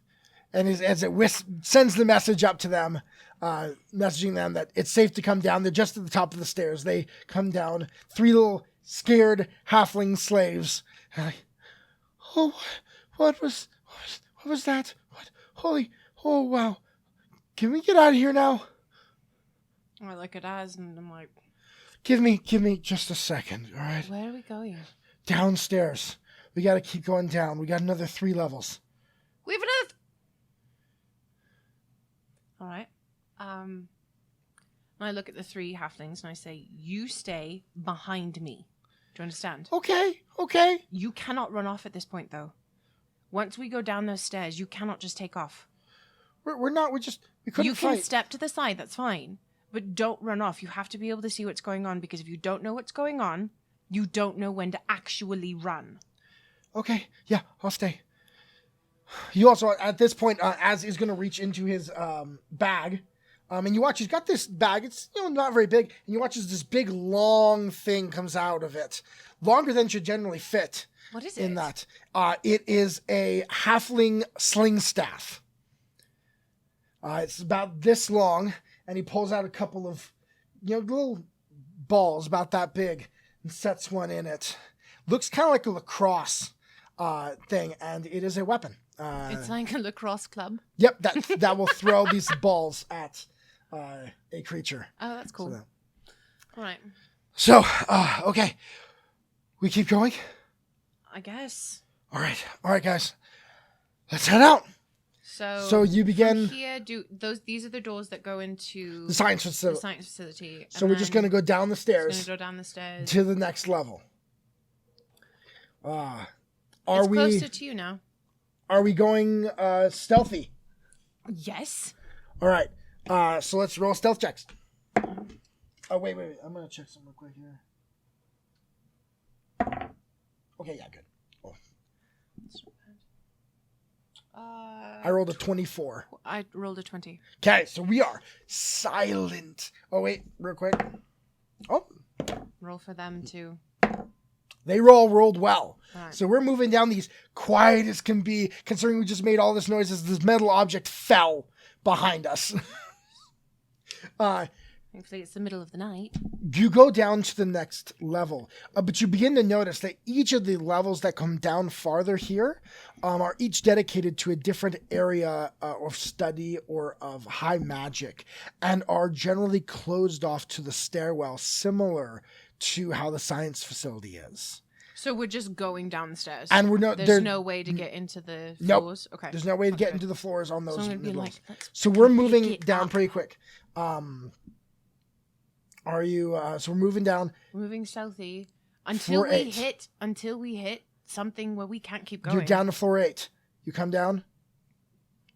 And as it sends the message up to them, messaging them that it's safe to come down. They're just at the top of the stairs. They come down. 3 little scared halfling slaves. Oh, what was that? What? Holy! Oh wow! Can we get out of here now? I look at Az and I'm like, Give me just a second, all right? where are we going? Downstairs. We got to keep going down. We got another 3 levels. We have another. All right. And I look at the 3 halflings and I say, "You stay behind me." Do you understand? Okay. You cannot run off at this point, though. Once we go down those stairs, you cannot just take off. We're not. We couldn't You can fight. step to the side. That's fine. But don't run off. You have to be able to see what's going on, because if you don't know what's going on, you don't know when to actually run. Okay. Yeah, I'll stay. You also, at this point, Az is going to reach into his bag. And you watch, he's got this bag. It's not very big. And you watch as this big, long thing comes out of it. Longer than should generally fit. What is it? In that. It is a halfling sling staff. It's about this long. And he pulls out a couple of, little balls about that big and sets one in it. Looks kind of like a lacrosse thing, and it is a weapon. It's like a lacrosse club. Yep, that will throw these balls at a creature. Oh, that's cool. All right. So, okay. We keep going? I guess. All right, guys. Let's head out. So you begin here. These are the doors that go into the science facility. So we're just going to go down the stairs. To the next level. It's closer to you now. Are we going stealthy? Yes. All right. So let's roll stealth checks. Oh wait. I'm going to check some real quick here. Okay, yeah, good. Oh. I rolled a 24. I rolled a 20. Okay, so we are silent. Oh, wait, real quick. Oh. Roll for them, too. They rolled well. Right. So we're moving down these quiet as can be, considering we just made all this noise as this metal object fell behind us. Thankfully, it's the middle of the night. You go down to the next level, but you begin to notice that each of the levels that come down farther here are each dedicated to a different area of study or of high magic, and are generally closed off to the stairwell, similar to how the science facility is. So we're just going down the stairs. And there's no way to get into the floors? Nope. Okay. There's no way to get into the floors on those levels. So we're moving down pretty quick. Are you so we're moving down. We're moving stealthy until we hit something where we can't keep going. You're down to floor 8. You come down.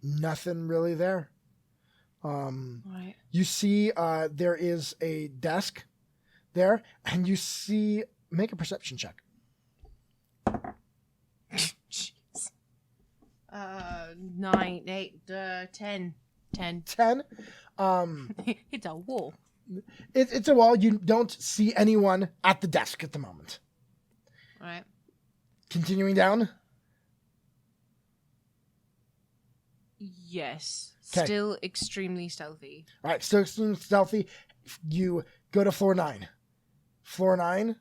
Nothing really there. Right. You see there is a desk there, and you see, make a perception check. Jeez. 9, 8, 10. 10. It's a wall. It's a wall. You don't see anyone at the desk at the moment. All right. Continuing down. Yes. Okay. Floor 9,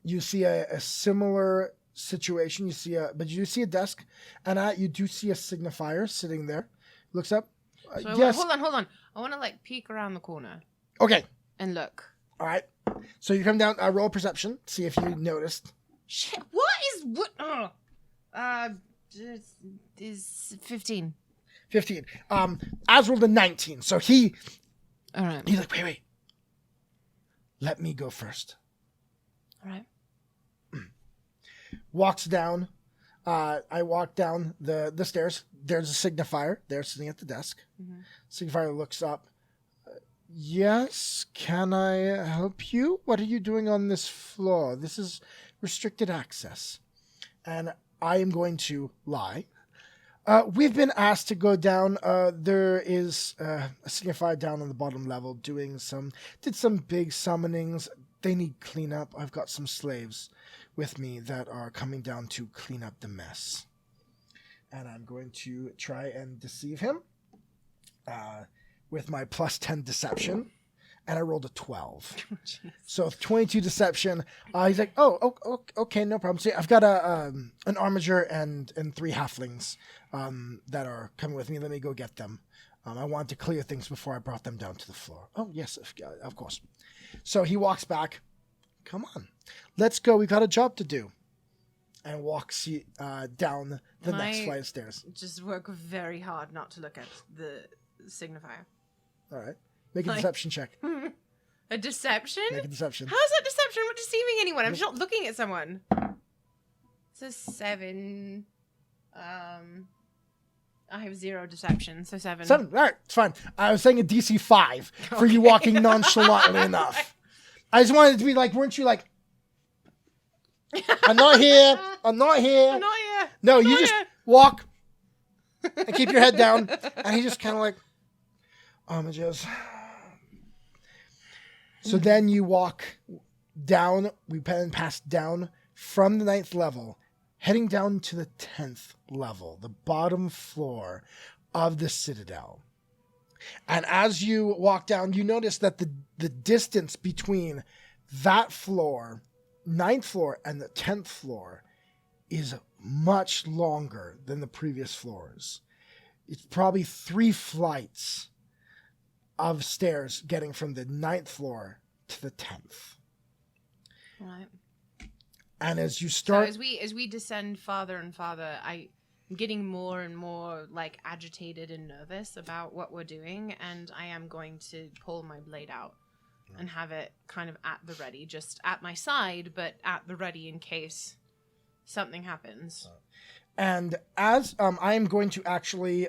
you see a similar situation. But you do see a desk, and you do see a signifier sitting there. Looks up. So Yes. hold on. I want to like peek around the corner Okay. and look. All right. So you come down. Roll perception. See if you noticed. Shit. What? Is 15. 15. Az rolled a 19. So he's All right. like, wait. Let me go first. All right. Walks down. I walk down the stairs. There's a signifier there sitting at the desk. Mm-hmm. Signifier looks up. Yes, can I help you? What are you doing on this floor? This is restricted access. And I am going to lie. We've been asked to go down. There is a signifier down on the bottom level did some big summonings. They need cleanup. I've got some slaves with me that are coming down to clean up the mess. And I'm going to try and deceive him with my plus 10 deception. And I rolled a 12. So 22 deception. He's like, oh, okay, no problem. See, I've got an armiger and 3 halflings that are coming with me. Let me go get them. I wanted to clear things before I brought them down to the floor. Oh, yes, of course. So he walks back. Come on, let's go. We got a job to do. And walks down the next flight of stairs. Just work very hard not to look at the signifier. All right. Make a deception check. A deception? Make a deception. How is that deception? I'm not deceiving anyone. I'm just not looking at someone. It's a 7. I have 0 deception, so 7. 7. All right, it's fine. I was saying a DC 5 for you walking nonchalantly enough. I just wanted it to be like, weren't you like, I'm not here. I'm not here. I'm not here. No, you just walk and keep your head down. And he just kind of like, homages. So then you walk down. We pass down from the 9th level, heading down to the 10th level, the bottom floor of the Citadel. And as you walk down, you notice that the distance between that floor, 9th floor, and the 10th floor is much longer than the previous floors. It's probably 3 flights of stairs getting from the 9th floor to the 10th. Right. And as you start... So as we descend farther and farther, I'm getting more and more like agitated and nervous about what we're doing, and I am going to pull my blade out and have it kind of at the ready, just at my side, but at the ready in case something happens. And as I am going to actually,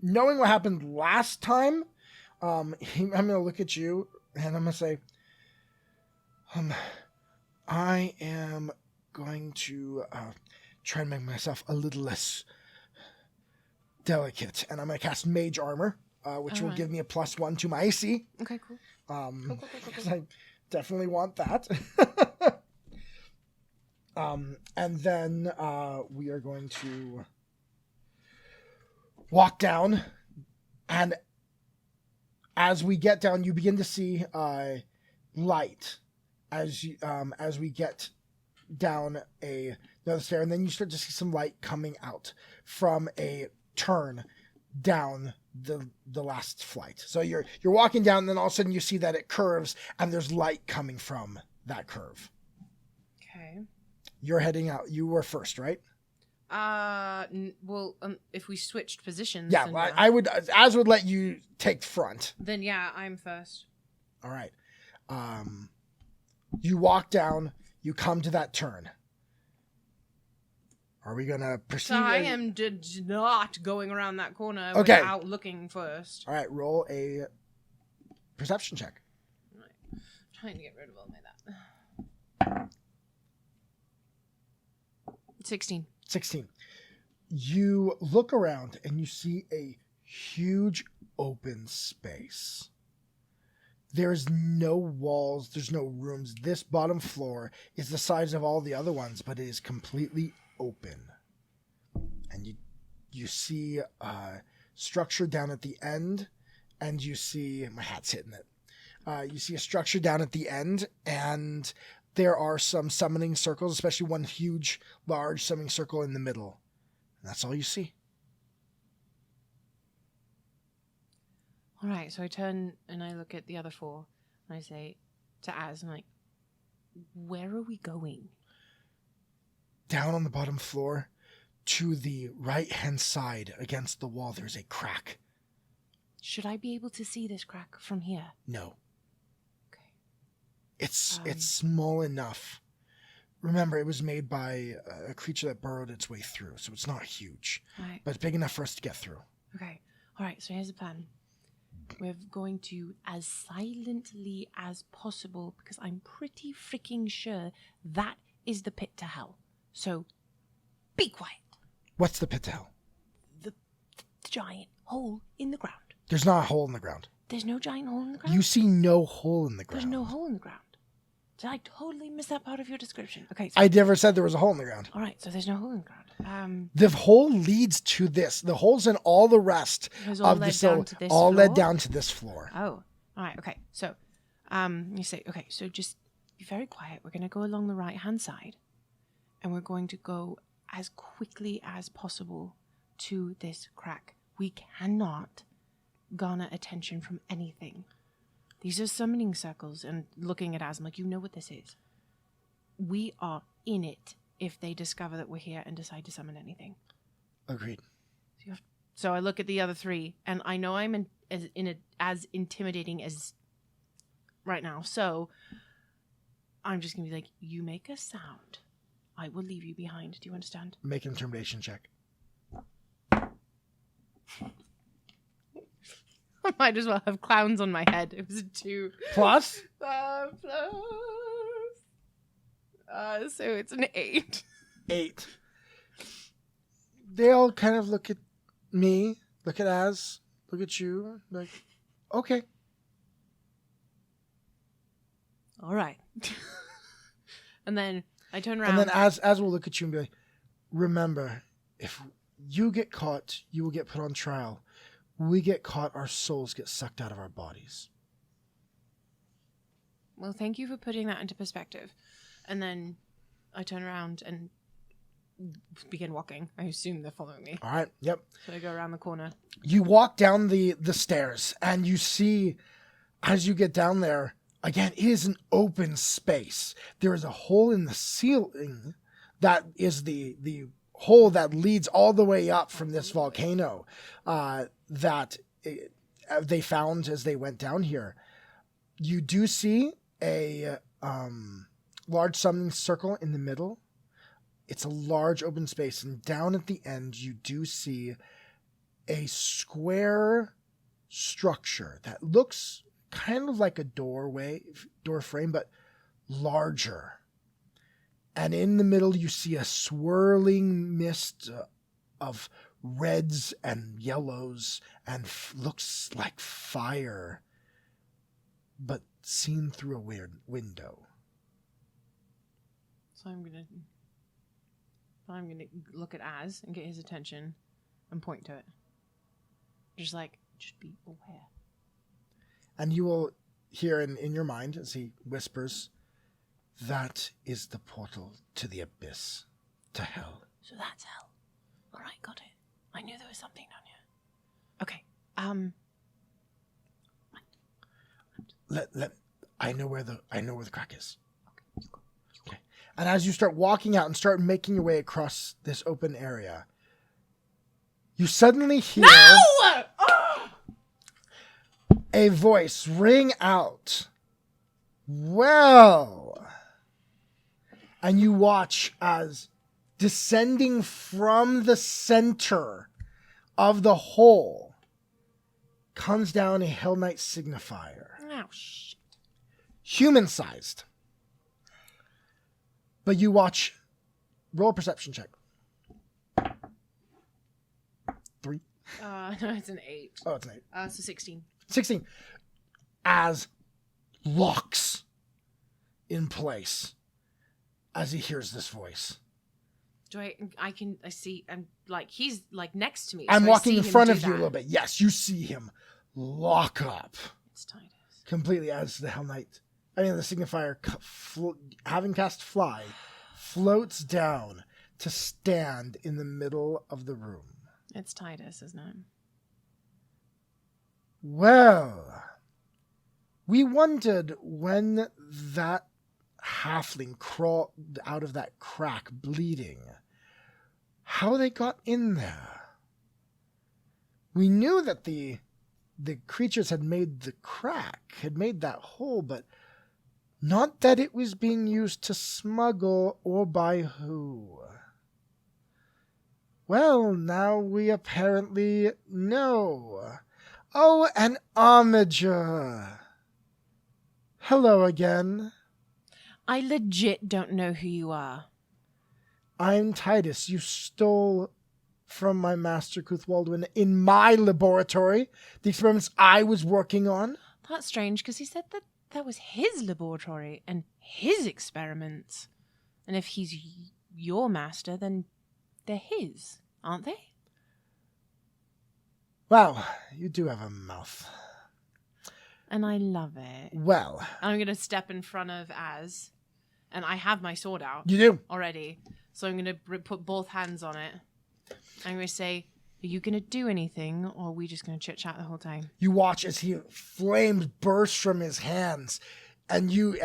knowing what happened last time, I'm going to look at you and I'm going to say, I am going to try and make myself a little less delicate. And I'm going to cast Mage Armor, which will give me a +1 to my AC. Okay, cool. Cool. Because I definitely want that. And then we are going to walk down, and as we get down, you begin to see light as we get down another stair, and then you start to see some light coming out from a turn down the last flight. So you're walking down, and then all of a sudden you see that it curves, and there's light coming from that curve. Okay. You're heading out. You were first, right? Well, if we switched positions. Yeah, well, I would. Az would let you take front. Then yeah, I'm first. All right. You walk down. You come to that turn. Are we gonna proceed? So I am not going around that corner without looking first. All right. Roll a perception check. Right. Trying to get rid of all my that. 16. You look around and you see a huge open space. There's no walls. There's no rooms. This bottom floor is the size of all the other ones, but it is completely open. And you see structure down at the end, and you see my hat's hitting it. You see a structure down at the end, and there are some summoning circles, especially one huge, large summoning circle in the middle. And that's all you see. All right, so I turn and I look at the other 4, and I say to Az, I'm like, where are we going? Down on the bottom floor, to the right-hand side against the wall, there's a crack. Should I be able to see this crack from here? No. Okay. It's small enough. Remember, it was made by a creature that burrowed its way through, so it's not huge. Right. But it's big enough for us to get through. Okay. All right, so here's the plan. We're going to, as silently as possible, because I'm pretty freaking sure that is the pit to hell. So, be quiet. What's the pit to hell? The giant hole in the ground. There's not a hole in the ground. There's no giant hole in the ground? You see no hole in the ground. There's no hole in the ground. Did I totally miss that part of your description? Okay. So, I never said there was a hole in the ground. all right, so there's no hole in the ground. The hole leads to this. The holes in all the rest It all of led the cell down to this all led floor? down to this floor. Oh, all right, okay. So, you say, okay, so just be very quiet. We're going to go along the right-hand side, and we're going to go as quickly as possible to this crack. We cannot garner attention from anything. These are summoning circles, and looking at us, I'm like, you know what this is. We are in it if they discover that we're here and decide to summon anything. Agreed. So I look at the other 3, and I know I'm as intimidating as right now. So I'm just going to be like, you make a sound. I will leave you behind. Do you understand? Make an intimidation check. I might as well have clowns on my head. It was a 2. Plus? Plus. So it's an 8. 8. They all kind of look at me, look at Az, look at you, like, okay. All right. And then I turn around. And then Az will look at you and be like, remember, if you get caught, you will get put on trial. We get caught, our souls get sucked out of our bodies. Well, thank you for putting that into perspective. And then I turn around and begin walking. I assume they're following me. All right, yep. So I go around the corner. You walk down the stairs, and you see, as you get down there, again, it is an open space. There is a hole in the ceiling that is the hole that leads all the way up from this volcano that they found as they went down here. You do see a large summoning circle in the middle. It's a large open space, and down at the end you do see a square structure that looks kind of like a door frame, but larger. And in the middle you see a swirling mist of reds and yellows, and looks like fire, but seen through a weird window. So I'm gonna look at Az and get his attention and point to it. Just be aware. And you will hear in your mind as he whispers, that is the portal to the abyss, to hell. So that's hell. All right, got it. I knew there was something down here. Okay. I know where the crack is. Okay. And as you start walking out and start making your way across this open area, you suddenly hear a voice ring out. Well, and you watch as descending from the center of the hole comes down a Hell Knight Signifier. Oh, shit. Human-sized. But you watch. Roll a perception check. 3. No, it's an 8. Oh, it's an 8. So 16. 16. As locks in place as he hears this voice. I see, I'm like, he's like next to me. I'm so I walking see in him front do of you a that. little bit. Yes, you see him lock up. It's Titus. completely as the signifier, having cast fly, floats down to stand in the middle of the room. It's Titus, isn't it? Well, we wondered when that halfling crawled out of that crack bleeding, how they got in there. We knew that the creatures had made the crack, had made that hole, but not that it was being used to smuggle or by who. Well, now we apparently know. Oh, an armiger. Hello again. I legit don't know who you are. I'm Titus. You stole from my master, Cuthwaldwin, in my laboratory, the experiments I was working on. That's strange, because he said that was his laboratory and his experiments. And if he's your master, then they're his, aren't they? Wow, you do have a mouth. And I love it. Well. I'm going to step in front of Az, and I have my sword out. You do? Already. So I'm going to put both hands on it. I'm going to say, are you going to do anything, or are we just going to chit-chat the whole time? You watch as flames burst from his hands, and you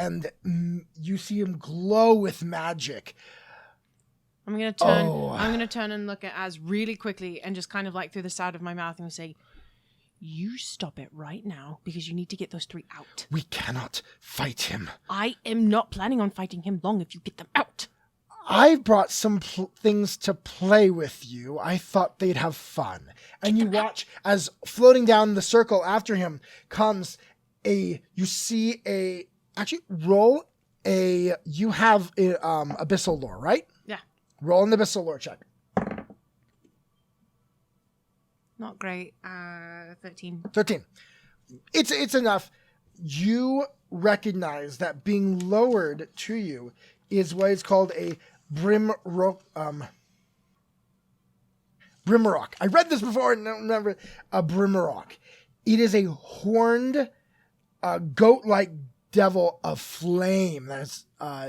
see him glow with magic. I'm going to turn and look at Az really quickly and just kind of like through the side of my mouth and say, you stop it right now, because you need to get those 3 out. We cannot fight him. I am not planning on fighting him long if you get them out. I brought some things to play with you. I thought they'd have fun. And you watch as floating down the circle after him comes you have abyssal lore, right? Yeah. Roll an abyssal lore check. Not great. 13. 13. It's enough. You recognize that being lowered to you is what is called a brimrock. I read this before and don't remember. A brimrock. It is a horned, goat-like devil of flame. That's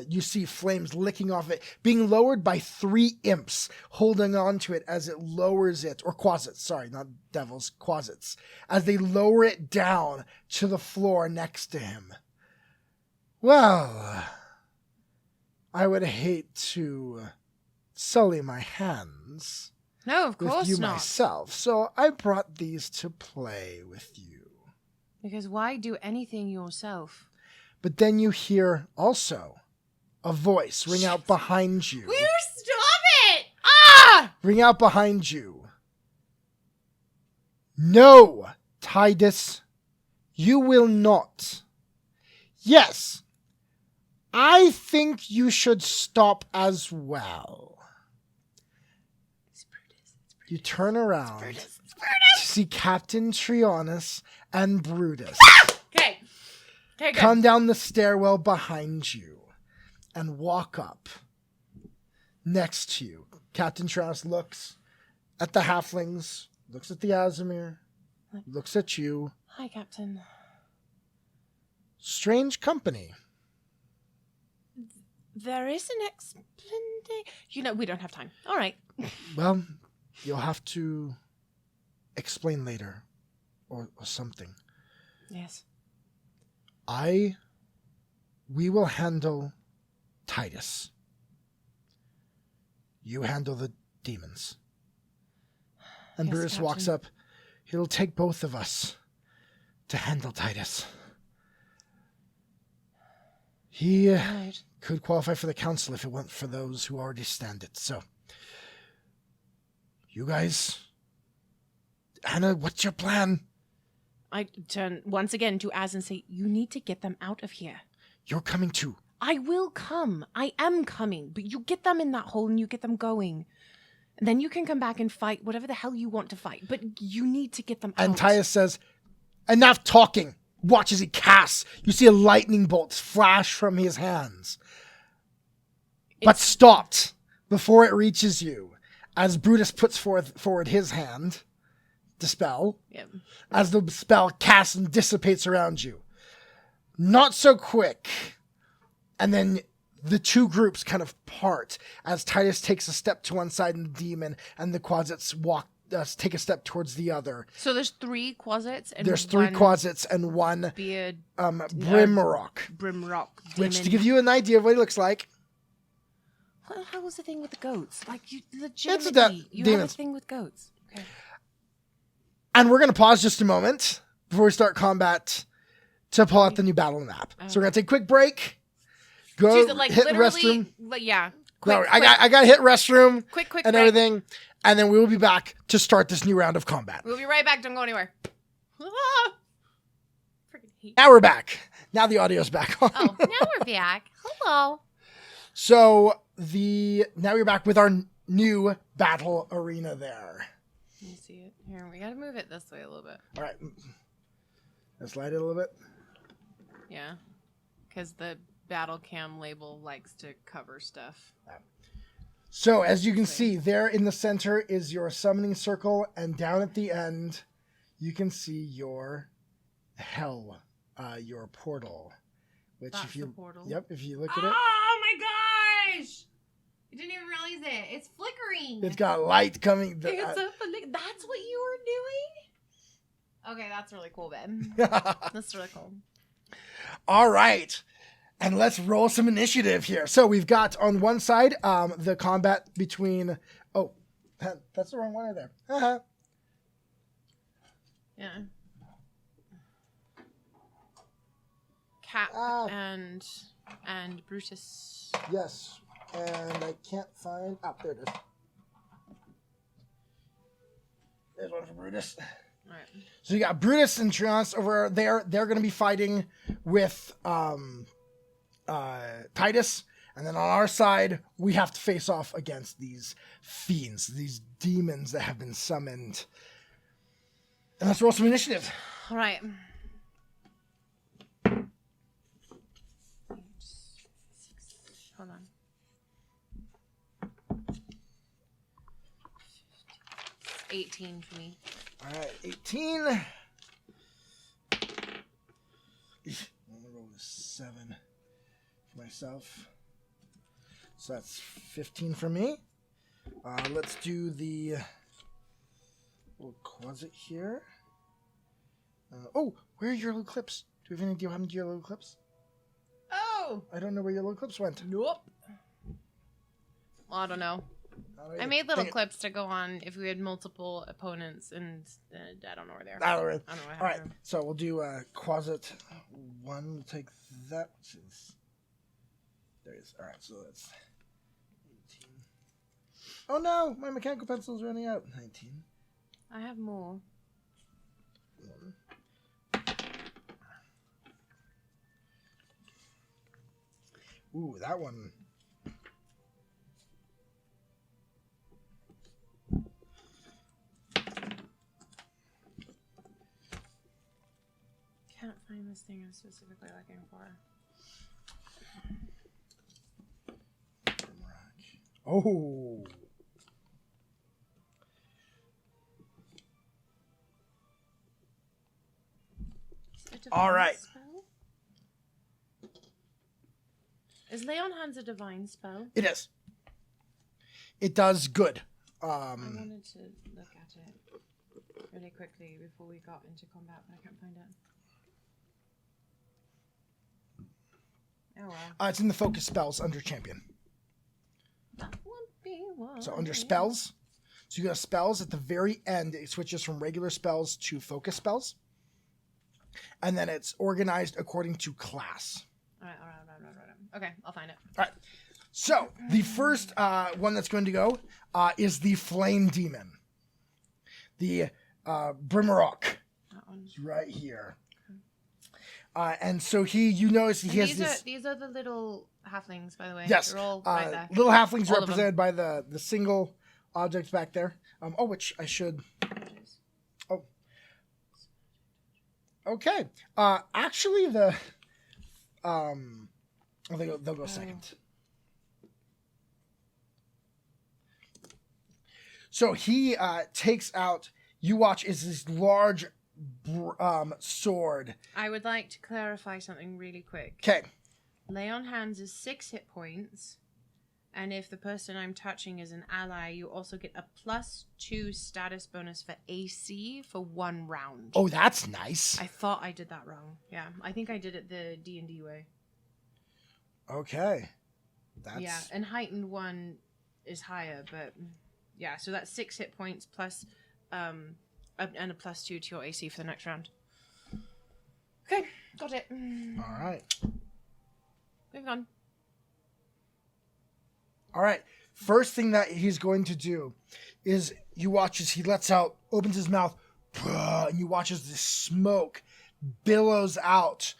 you see flames licking off it, being lowered by 3 imps holding on to it as it lowers it, or quasits, sorry, not devils, quasits, as they lower it down to the floor next to him. Well, I would hate to sully my hands. No, of course with you not. myself, so I brought these to play with you. Because why do anything yourself? But then you hear also a voice ring out behind you. Weir, stop it! Ah! Ring out behind you. No, Titus, you will not. Yes, I think you should stop as well. You turn around to see Captain Trionis and Brutus. Okay. Okay, good. Come down the stairwell behind you and walk up next to you. Captain Trionis looks at the halflings, looks at the Azimir, looks at you. Hi, Captain. Strange company. There is an explanation. We don't have time. All right. Well, you'll have to explain later or something. Yes. We will handle Titus. You handle the demons. And Yes, Brutus walks Captain. up. It'll take both of us to handle Titus. He Right. could qualify for the council if it weren't for those who already stand it. So, you guys, Anna, what's your plan? I turn once again to Az and say, you need to get them out of here. You're coming too. I will come. I am coming. But you get them in that hole and you get them going. And then you can come back and fight whatever the hell you want to fight. But you need to get them out. And Titus says, enough talking. Watch as he casts. You see a lightning bolt flash from his hands. But stopped before it reaches you. As Brutus puts forward his hand to spell. Yep. As the spell casts and dissipates around you. not so quick. And then the two groups kind of part as Titus takes a step to one side and the demon and the Quasits take a step towards the other. So there's 3 Quasits and There's 3 Quasits and 1 beard Brimrock. Brimrock. Which, to give you an idea of what he looks like, What the hell was the thing with the goats? Like, you It's legitimately, you have a demons. thing with goats. Okay. and we're going to pause just a moment before we start combat to pull out the new battle map. So we're going to take a quick break. Go Jeez, like, hit the literally, restroom. yeah. No, Quick, I got to hit restroom quick and break. everything. And then we will be back to start this new round of combat. We'll be right back. Don't go anywhere. Ah! Freaking hate. Now we're back. Now the audio's back on. Oh, now we're back. Hello. So now we're back with our new battle arena there. Let me see it. Here, we gotta move it this way a little bit. All right. Let's slide it a little bit. Yeah. Because the battle cam label likes to cover stuff. So as you can see, there in the center is your summoning circle, and down at the end, you can see your hell, your portal. Which, That's if you, the portal. Yep, if you look at it, Oh my gosh! I didn't even realize it. It's flickering. it's got light coming. That's what you were doing? Okay, that's really cool, Ben. That's really cool. All right. And let's roll some initiative here. So we've got on one side the combat between... Oh, that's the wrong one right there. Uh-huh. Yeah. Cap and Brutus. Yes. And I can't find... Oh, there it is. There's one for Brutus. All right. So you got Brutus and Scions over there. They're going to be fighting with Titus. And then on our side, we have to face off against these fiends, these demons that have been summoned. And let's roll some initiative. All right. Hold on. 18 for me. All right, 18. I'm going to roll a 7 for myself. So that's 15 for me. Let's do the little closet here. Oh, where are your little clips? Do we have any idea what happened to your little clips? Oh! I don't know where your little clips went. Nope. Well, I don't know. I made little clips to go on if we had multiple opponents, and I don't know where they are. I don't know. I don't know what All right, happened. so we'll do closet 1. We'll take that. There it is. All right, so that's 18. Oh no, my mechanical pencil's running out. 19. I have more. 1. Ooh, that one. Can't find this thing I'm specifically looking for. Oh. All right. Spell? Is Lay on Hands a divine spell? It is. It does good. I wanted to look at it really quickly before we got into combat, but I can't find it. Oh well. It's in the focus spells under champion. That would be one. So under spells, so you got spells at the very end. It switches from regular spells to focus spells, and then it's organized according to class. All right. Okay, I'll find it. All right. So the first one that's going to go is the Flame Demon, the Brimrock. That one. It's right here. And so you notice he has this. These are the little halflings, by the way. Yes, They're all right back. little halflings All of represented by the single objects back there. Which I should. Oh. Okay. Actually, they'll go second. So he takes out. You watch as this large sword. I would like to clarify something really quick. Okay. Lay on hands is 6 hit points, and if the person I'm touching is an ally, you also get a +2 status bonus for AC for 1 round. Oh, that's nice. I thought I did that wrong. Yeah, I think I did it the D&D way. Okay. Yeah, and heightened 1 is higher, but yeah, so that's 6 hit points plus and a +2 to your AC for the next round. Okay, got it. All right. Moving on. All right. First thing that he's going to do is you watch as he lets out, opens his mouth, and you watch as the smoke billows out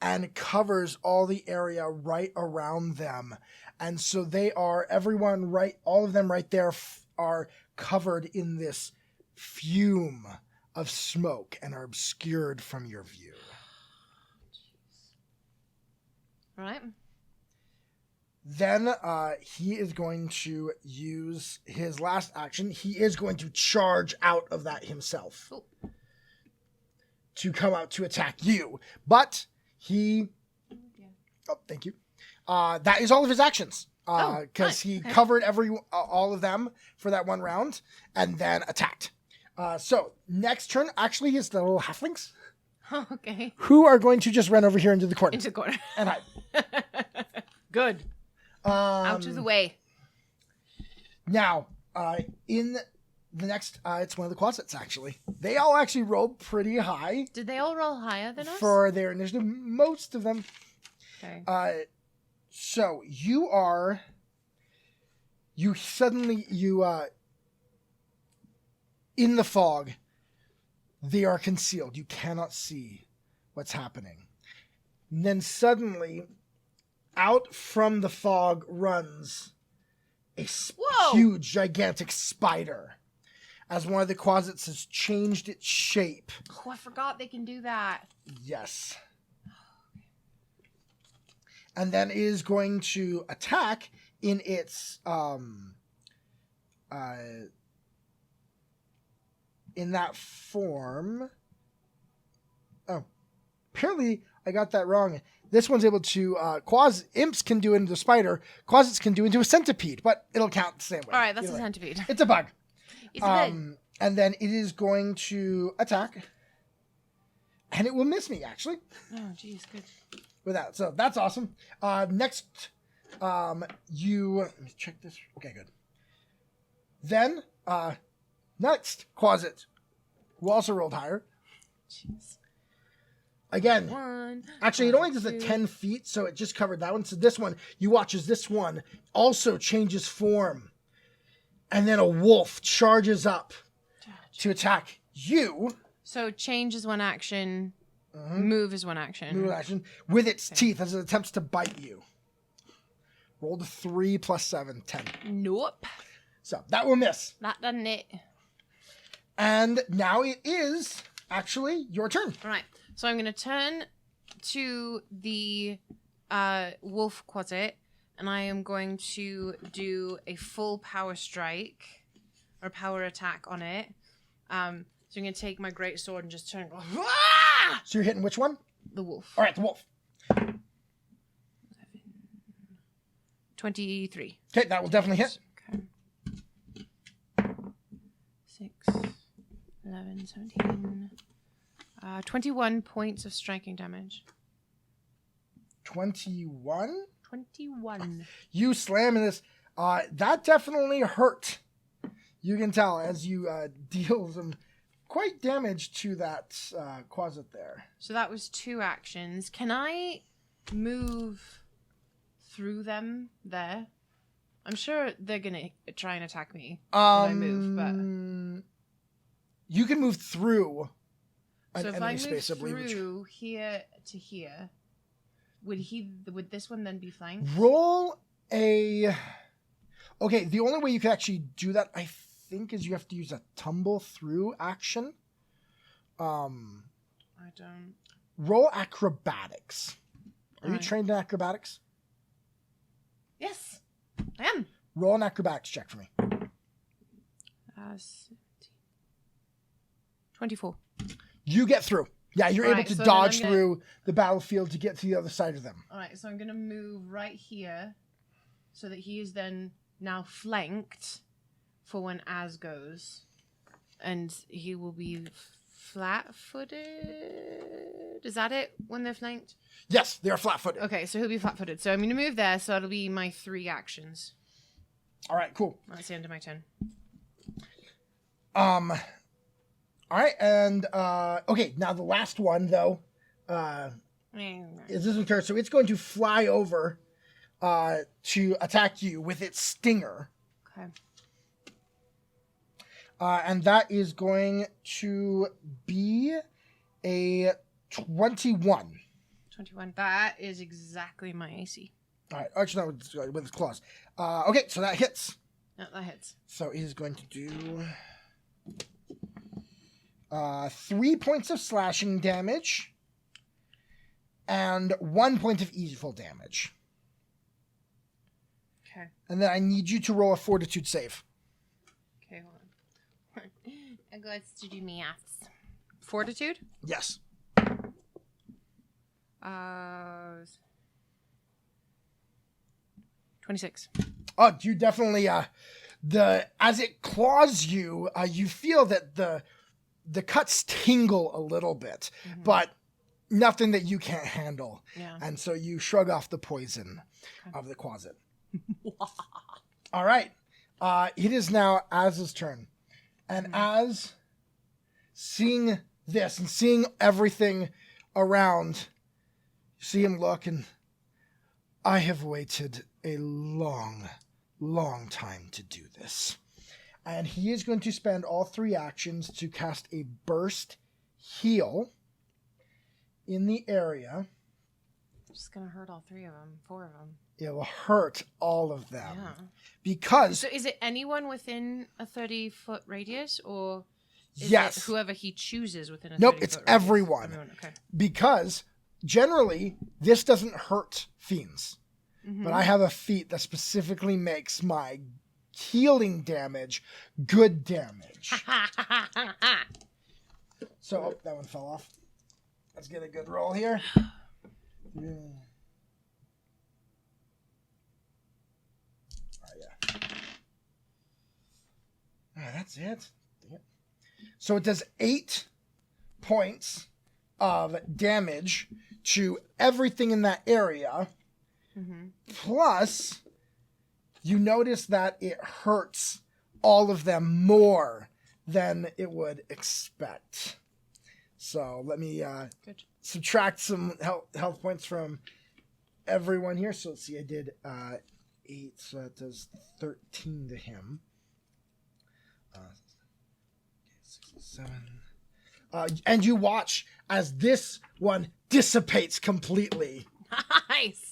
and covers all the area right around them. And so they are, all of them right there are covered in this fume of smoke and are obscured from your view. All right. Then he is going to use his last action. He is going to charge out of that himself to come out to attack you. But he... Oh, thank you. That is all of his actions. Because he covered all of them for that 1 round and then attacked. So next turn actually is the little halflings. Oh, okay. Who are going to just run over here into the corner. Into the corner. And hide. Good. Out of the way. Now, in the next, it's one of the closets, actually. They all actually rolled pretty high. Did they all roll higher than us? For their initiative. Most of them. Okay. So, you in the fog, they are concealed. You cannot see what's happening. And then suddenly, out from the fog runs a huge, gigantic spider. As one of the closets has changed its shape. Oh, I forgot they can do that. Yes. And then it is going to attack in its in that form. Oh, apparently I got that wrong. This one's able to imps can do into a spider, closets can do into a centipede, but it'll count the same way. All right, that's a centipede. It's a bug. It's a bug. And then it is going to attack, and it will miss me actually. Oh, geez, good. With that, so that's awesome. Next, let me check this. Okay, good. Then, next closet, who also rolled higher. Jeez. Again, actually, it only does a 10 feet, so it just covered that one. So this one, you watch as this one also changes form, and then a wolf charges up to attack you. So change is 1 action. Move is 1 action. Move action with its teeth as it attempts to bite you. Rolled a 3 plus 7, 10. Nope. So that will miss. That doesn't it. And now it is actually your turn. All right. So I'm going to turn to the wolf closet, and I am going to do a full power strike or power attack on it. So I'm going to take my great sword and just turn. So you're hitting which one? The wolf. All right, the wolf. 23. Okay, that will definitely hit. Okay. 6, 11, 17. 21 points of striking damage. 21? 21. You slam in this. That definitely hurt. You can tell as you deal some quite damage to that closet there. So that was 2 actions. Can I move through them there? I'm sure they're going to try and attack me when I move, but... You can move through an so if enemy I move space, I believe. through here to here, would this one then be flanked? Roll a... Okay, the only way you can actually do that, I think, is you have to use a tumble through action. I don't... Roll acrobatics. Are you Alright. trained in acrobatics? Yes, I am. Roll an acrobatics check for me. 17. 24. You get through. Yeah, you're able Right, to so then dodge I'm gonna- through the battlefield to get to the other side of them. All right, so I'm going to move right here so that he is then now flanked for when Az goes. And he will be flat-footed. Is that it when they're flanked? Yes, they are flat-footed. Okay, so he'll be flat-footed. So I'm going to move there, so that'll be my 3 actions. All right, cool. That's the end of my turn. All right, and okay, now the last one though is this one's turn, so it's going to fly over to attack you with its stinger. Okay. And that is going to be a 21. 21. That is exactly my AC. All right, actually, no, with its claws. Okay, so that hits. No, that hits. So he's going to do 3 points of slashing damage and 1 point of evil damage. Okay. And then I need you to roll a fortitude save. Okay, hold on. I got to do maths. Fortitude? Yes. 26. Oh, you definitely as it claws you, you feel that the cuts tingle a little bit, but nothing that you can't handle. Yeah. And so you shrug off the poison of the closet. All right. It is now Az's turn. And Az, seeing this and seeing everything around, you see him look, and I have waited a long, long time to do this. And he is going to spend all 3 actions to cast a burst heal in the area. Just gonna hurt all 3 of them. 4 of them. It will hurt all of them. Yeah. Because, So is it anyone within a 30-foot radius, or is yes. it whoever he chooses within a 30-foot Nope, radius? it's everyone. Okay. Because generally, this doesn't hurt fiends. But I have a feat that specifically makes my healing damage good damage. So, oh, that one fell off. Let's get a good roll here. Oh, yeah. That's it. Damn. So it does 8 points of damage to everything in that area. Plus, you notice that it hurts all of them more than it would expect. So let me subtract some health points from everyone here. So let's see, I did 8, so that does 13 to him. 6, 7. And you watch as this one dissipates completely. Nice.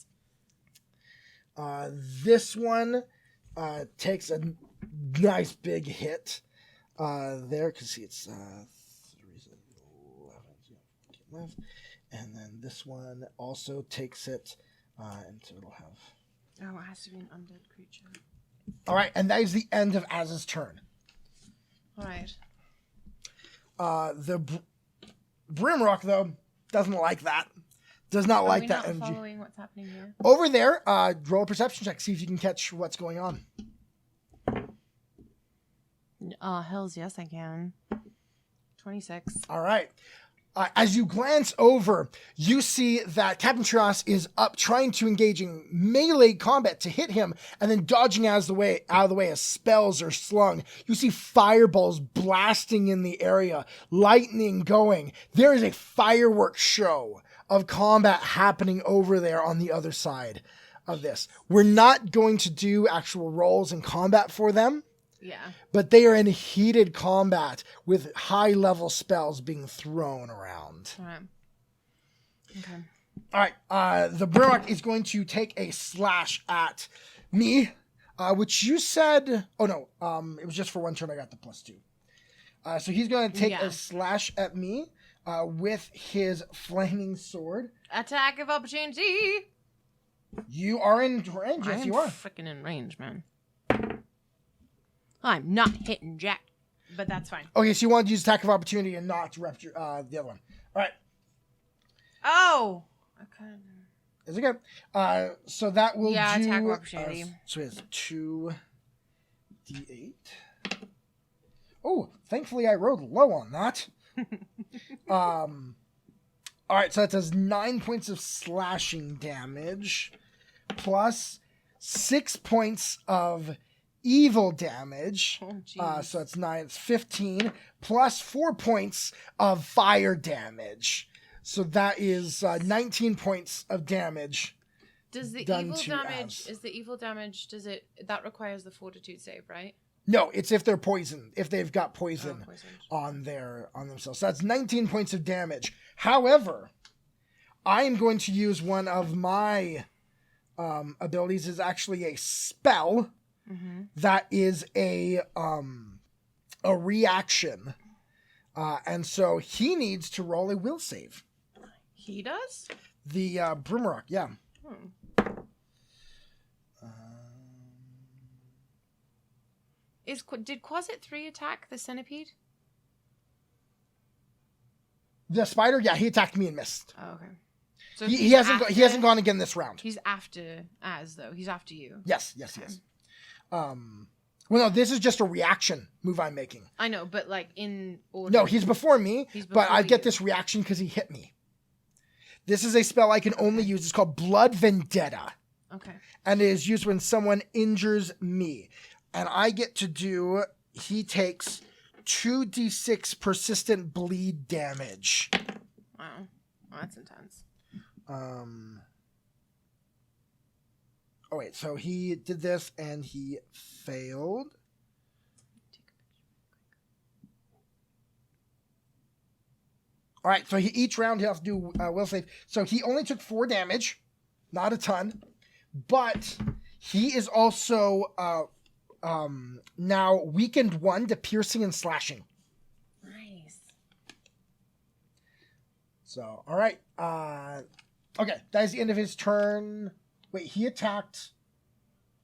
This one takes a nice big hit there, because see, it's 3, 11, left, and then this one also takes it, and so it'll have. Oh, it has to be an undead creature. All right, and that is the end of Az's turn. All right. The Brimrock though doesn't like that. Does not like that energy. energy. Following what's happening here. Over there, roll a perception check. See if you can catch what's going on. Hells yes, I can. 26. All right. As you glance over, you see that Captain Trios is up trying to engage in melee combat to hit him, and then dodging out of the way as spells are slung. You see fireballs blasting in the area, lightning going. There is a fireworks show of combat happening over there on the other side of this. We're not going to do actual rolls in combat for them. Yeah. But they are in heated combat with high-level spells being thrown around. All right. Okay. All right. The Brimrock is going to take a slash at me, which you said... Oh, no. It was just for one turn I got the +2. So he's going to take a slash at me with his flaming sword. Attack of opportunity. You are in range. Yes, you are. Freaking in range, man. I'm not hitting Jack. but that's fine. Okay, so you want to use attack of opportunity and not rep the other one. All right. Oh. Okay. Is it good? So that will do... attack of opportunity. So it's 2d8. Oh, thankfully I rolled low on that. All right, so that does 9 points of slashing damage, plus 6 points of evil damage. Oh, so it's 9, it's 15, plus 4 points of fire damage. So that is 19 points of damage. Does the done evil to damage? Az. Is the evil damage? Does it? That requires the fortitude save, right? No, it's if they're poisoned, if they've got poison Poisoned. on themselves. So that's 19 points of damage. However, I am going to use one of my abilities. Is actually a spell that is a reaction, and so he needs to roll a will save. He does. The Brimrock, yeah. Did Quasit 3 attack the centipede? The spider, yeah, he attacked me and missed. Oh, okay. So He hasn't gone again this round. He's after Az though. He's after you. Yes. Well, no, this is just a reaction move I'm making. I know, but like in order. No, he's before me, but I get you. this reaction because he hit me. This is a spell I can only use. It's called Blood Vendetta. Okay. And it is used when someone injures me. And I get to do, he takes 2d6 persistent bleed damage. Wow. Well, that's intense. Oh, wait. So he did this and he failed. All right. So each round he'll have to do will save. So he only took 4 damage. Not a ton. But he is also now weakened 1 to piercing and slashing. Nice. So, all right. Okay, that is the end of his turn. Wait, he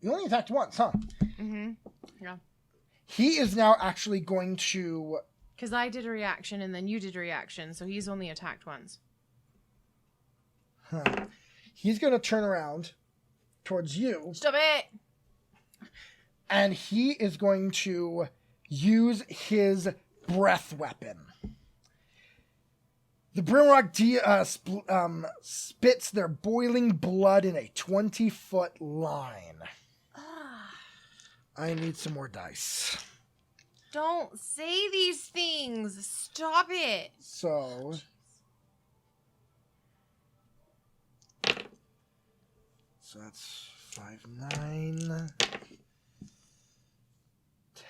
only attacked once, huh? Mm-hmm. Yeah. He is now actually going to... Because I did a reaction and then you did a reaction, so he's only attacked once. He's going to turn around towards you. Stop it! And he is going to use his breath weapon. The Brimrock spits their boiling blood in a 20-foot line. I need some more dice. Don't say these things. Stop it. So... So that's 5, 9...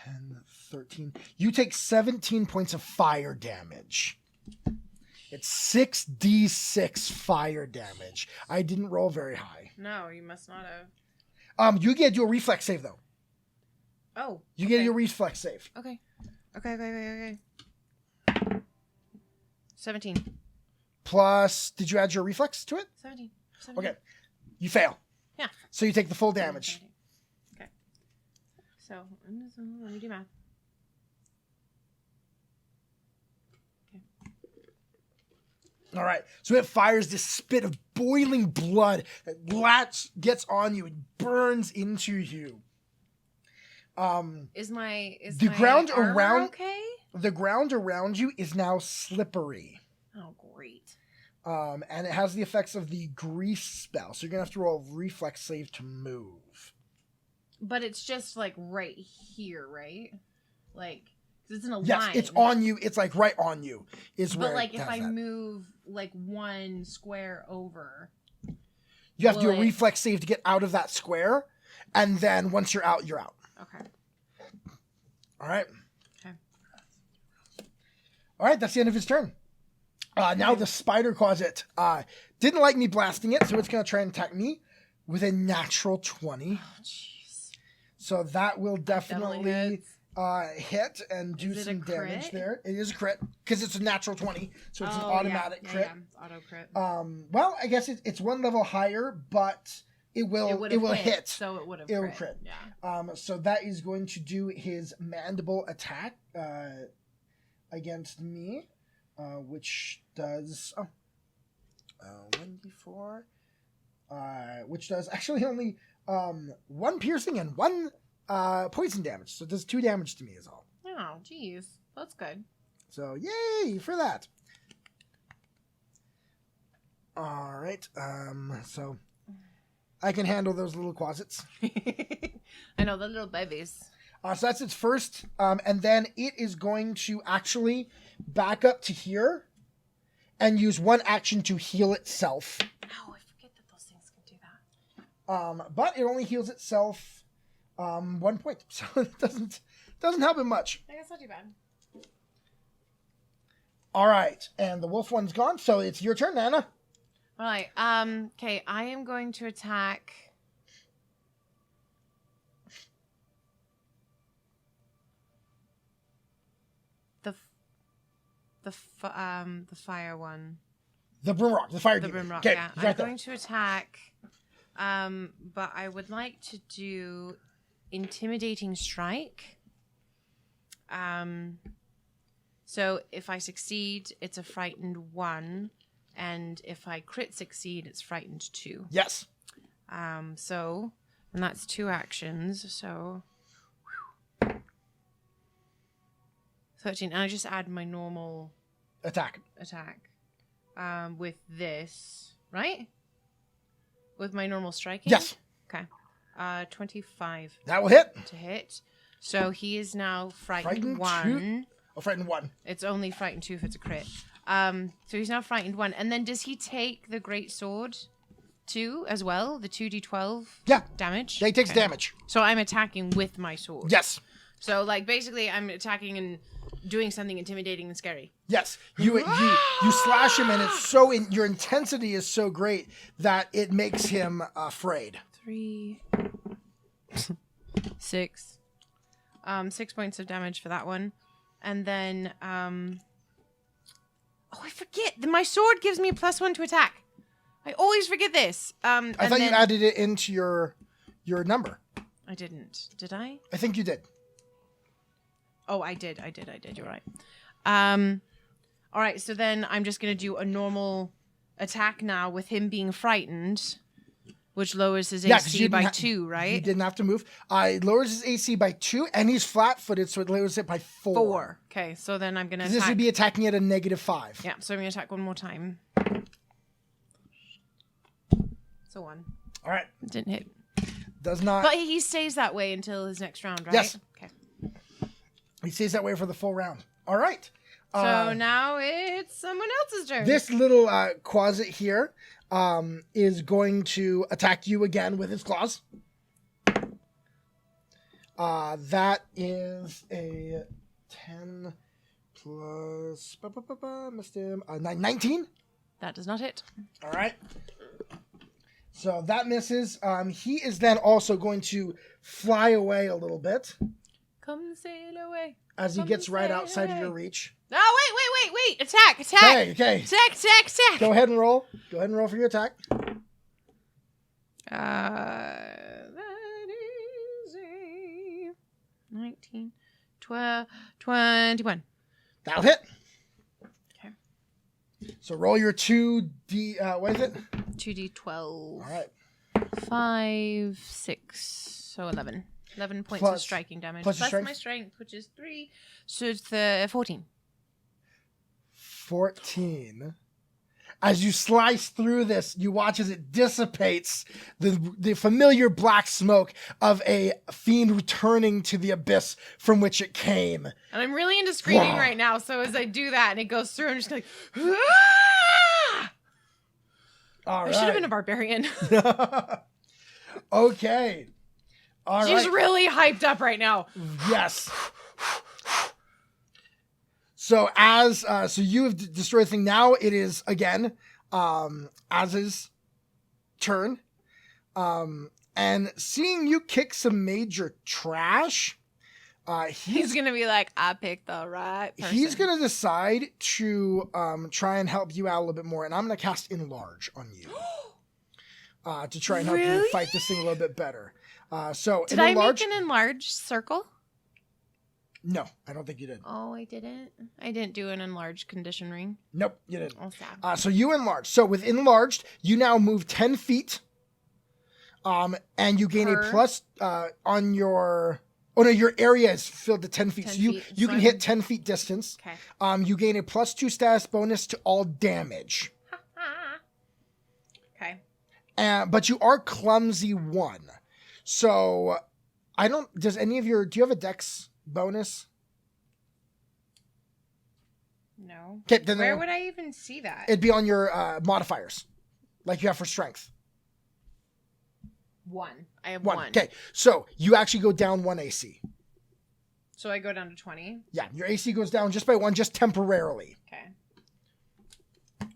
10, 13. You take 17 points of fire damage. It's 6d6 fire damage. I didn't roll very high. No, you must not have. You get to do a reflex save, though. Oh. You get to do a reflex save. Okay. Okay. 17. Plus, did you add your reflex to it? 17. Okay. You fail. Yeah. So you take the full damage. Okay. So, let me do math. All right. So it fires this spit of boiling blood that gets on you and burns into you. Is my ground armor around okay? The ground around you is now slippery. Oh, great. And it has the effects of the grease spell. So you're going to have to roll a reflex save to move. But it's just like right here, right? Like, 'cause it's in a Yes, line. it's on you. It's like right on you. Is But where like it if does I that. move like one square over. You have to do will a reflex save to get out of that square. And then once you're out, you're out. Okay. All right. Okay. All right, that's the end of his turn. Now the spider closet didn't like me blasting it, so it's going to try and attack me with a natural 20. Oh, jeez. So that will definitely hits. hit and do Is it some a crit? damage there. It is a crit because it's a natural 20, so it's an Oh, automatic yeah. crit. Yeah, it's auto crit. Well, I guess it's one level higher, but it will hit. So it would have It will crit. crit. Yeah. So that is going to do his mandible attack against me, which does 1d4, which does actually only 1 piercing and 1 poison damage. So it does 2 damage to me is all. Oh, jeez. That's good. So yay for that. All right. So I can handle those little quasits. I know, the little babies. So that's its first, and then it is going to actually back up to here and use 1 action to heal itself. Oh, I forget that those things can do that. But it only heals itself 1 point, so it doesn't help it much. I guess not too bad. All right, and the wolf one's gone, so it's your turn, Nana. All right. Okay, I am going to attack. The fire one. The Broomrock, the fire The demon. Broomrock, Okay, yeah. he's I'm right there. going to attack. But I would like to do intimidating strike. So if I succeed, it's a frightened 1, and if I crit succeed, it's frightened 2. Yes. And that's 2 actions. So 13, and I just add my normal Attack. With this, right? With my normal striking? Yes. Okay. 25 That will hit. to hit. So he is now Frightened frightened 1. 2. Oh, frightened 1. It's only frightened 2 if it's a crit. So he's now frightened 1. And then does he take the great sword 2 as well? The 2d12 Yeah. damage? They takes Okay. damage. So I'm attacking with my sword. Yes. So like basically I'm attacking and doing something intimidating and scary. Yes. You slash him, and it's your intensity is so great that it makes him afraid. 3 6 6 points of damage for that one. And then I forget. My sword gives me a +1 to attack. I always forget this. I thought you added it into your number. I didn't. Did I? I think you did. Oh, I did. You're right. All right, so then I'm just going to do a normal attack now with him being frightened, which lowers his AC by 2, right? He didn't have to move. It lowers his AC by 2, and he's flat-footed, so it lowers it by 4. 4. Okay, so then I'm going to attack. This would be attacking at a -5. Yeah, so I'm going to attack one more time. So 1. All right. Didn't hit. Does not. But he stays that way until his next round, right? Yes. Okay. He stays that way for the full round. All right. So now it's someone else's turn. This little quasit here is going to attack you again with his claws. That is a 10 plus... missed him. 19? That does not hit. All right. So that misses. He is then also going to fly away a little bit Come sail away. as he Come gets right sail outside of away. your reach. Oh, wait. Attack. Okay. Attack. Go ahead and roll. Go ahead and roll for your attack. That is a 19, 12, 21. That'll hit. Okay. So roll your 2d... what is it? 2d12. All right. 5, 6, so 11. 11 points Plus- of striking damage. plus your Plus strength? my strength, which is 3. So it's 14. 14. As you slice through this, you watch as it dissipates the familiar black smoke of a fiend returning to the abyss from which it came. And I'm really into screaming Wow. right now, so as I do that and it goes through, I'm just like, ah! All I should have been a barbarian. Okay. All right. She's really hyped up right now. Yes. So so you have destroyed the thing. Now it is again Az's turn. And seeing you kick some major trash, He's gonna be like, I picked the right person. he's gonna decide to try and help you out a little bit more, and I'm gonna cast Enlarge on you to try and help you Really? fight this thing a little bit better. So Did Enlarge, I make an enlarged circle? No, I don't think you did. Oh, I didn't. I didn't do an enlarged condition ring. Nope, you didn't. Oh, sad. So you enlarged. So with enlarged, you now move 10 feet. And you gain a plus on your... Oh, no, your area is filled to 10 feet. 10 so you, feet. you So can hit 10 feet distance. Okay. You gain a +2 status bonus to all damage. Okay. But you are clumsy 1. So I don't... Does any of your... Do you have a dex bonus? No. Okay, then Where would I even see that? It'd be on your modifiers. Like you have for strength. 1. I have 1. Okay, so you actually go down 1 AC. So I go down to 20? Yeah, your AC goes down just by 1, just temporarily. Okay.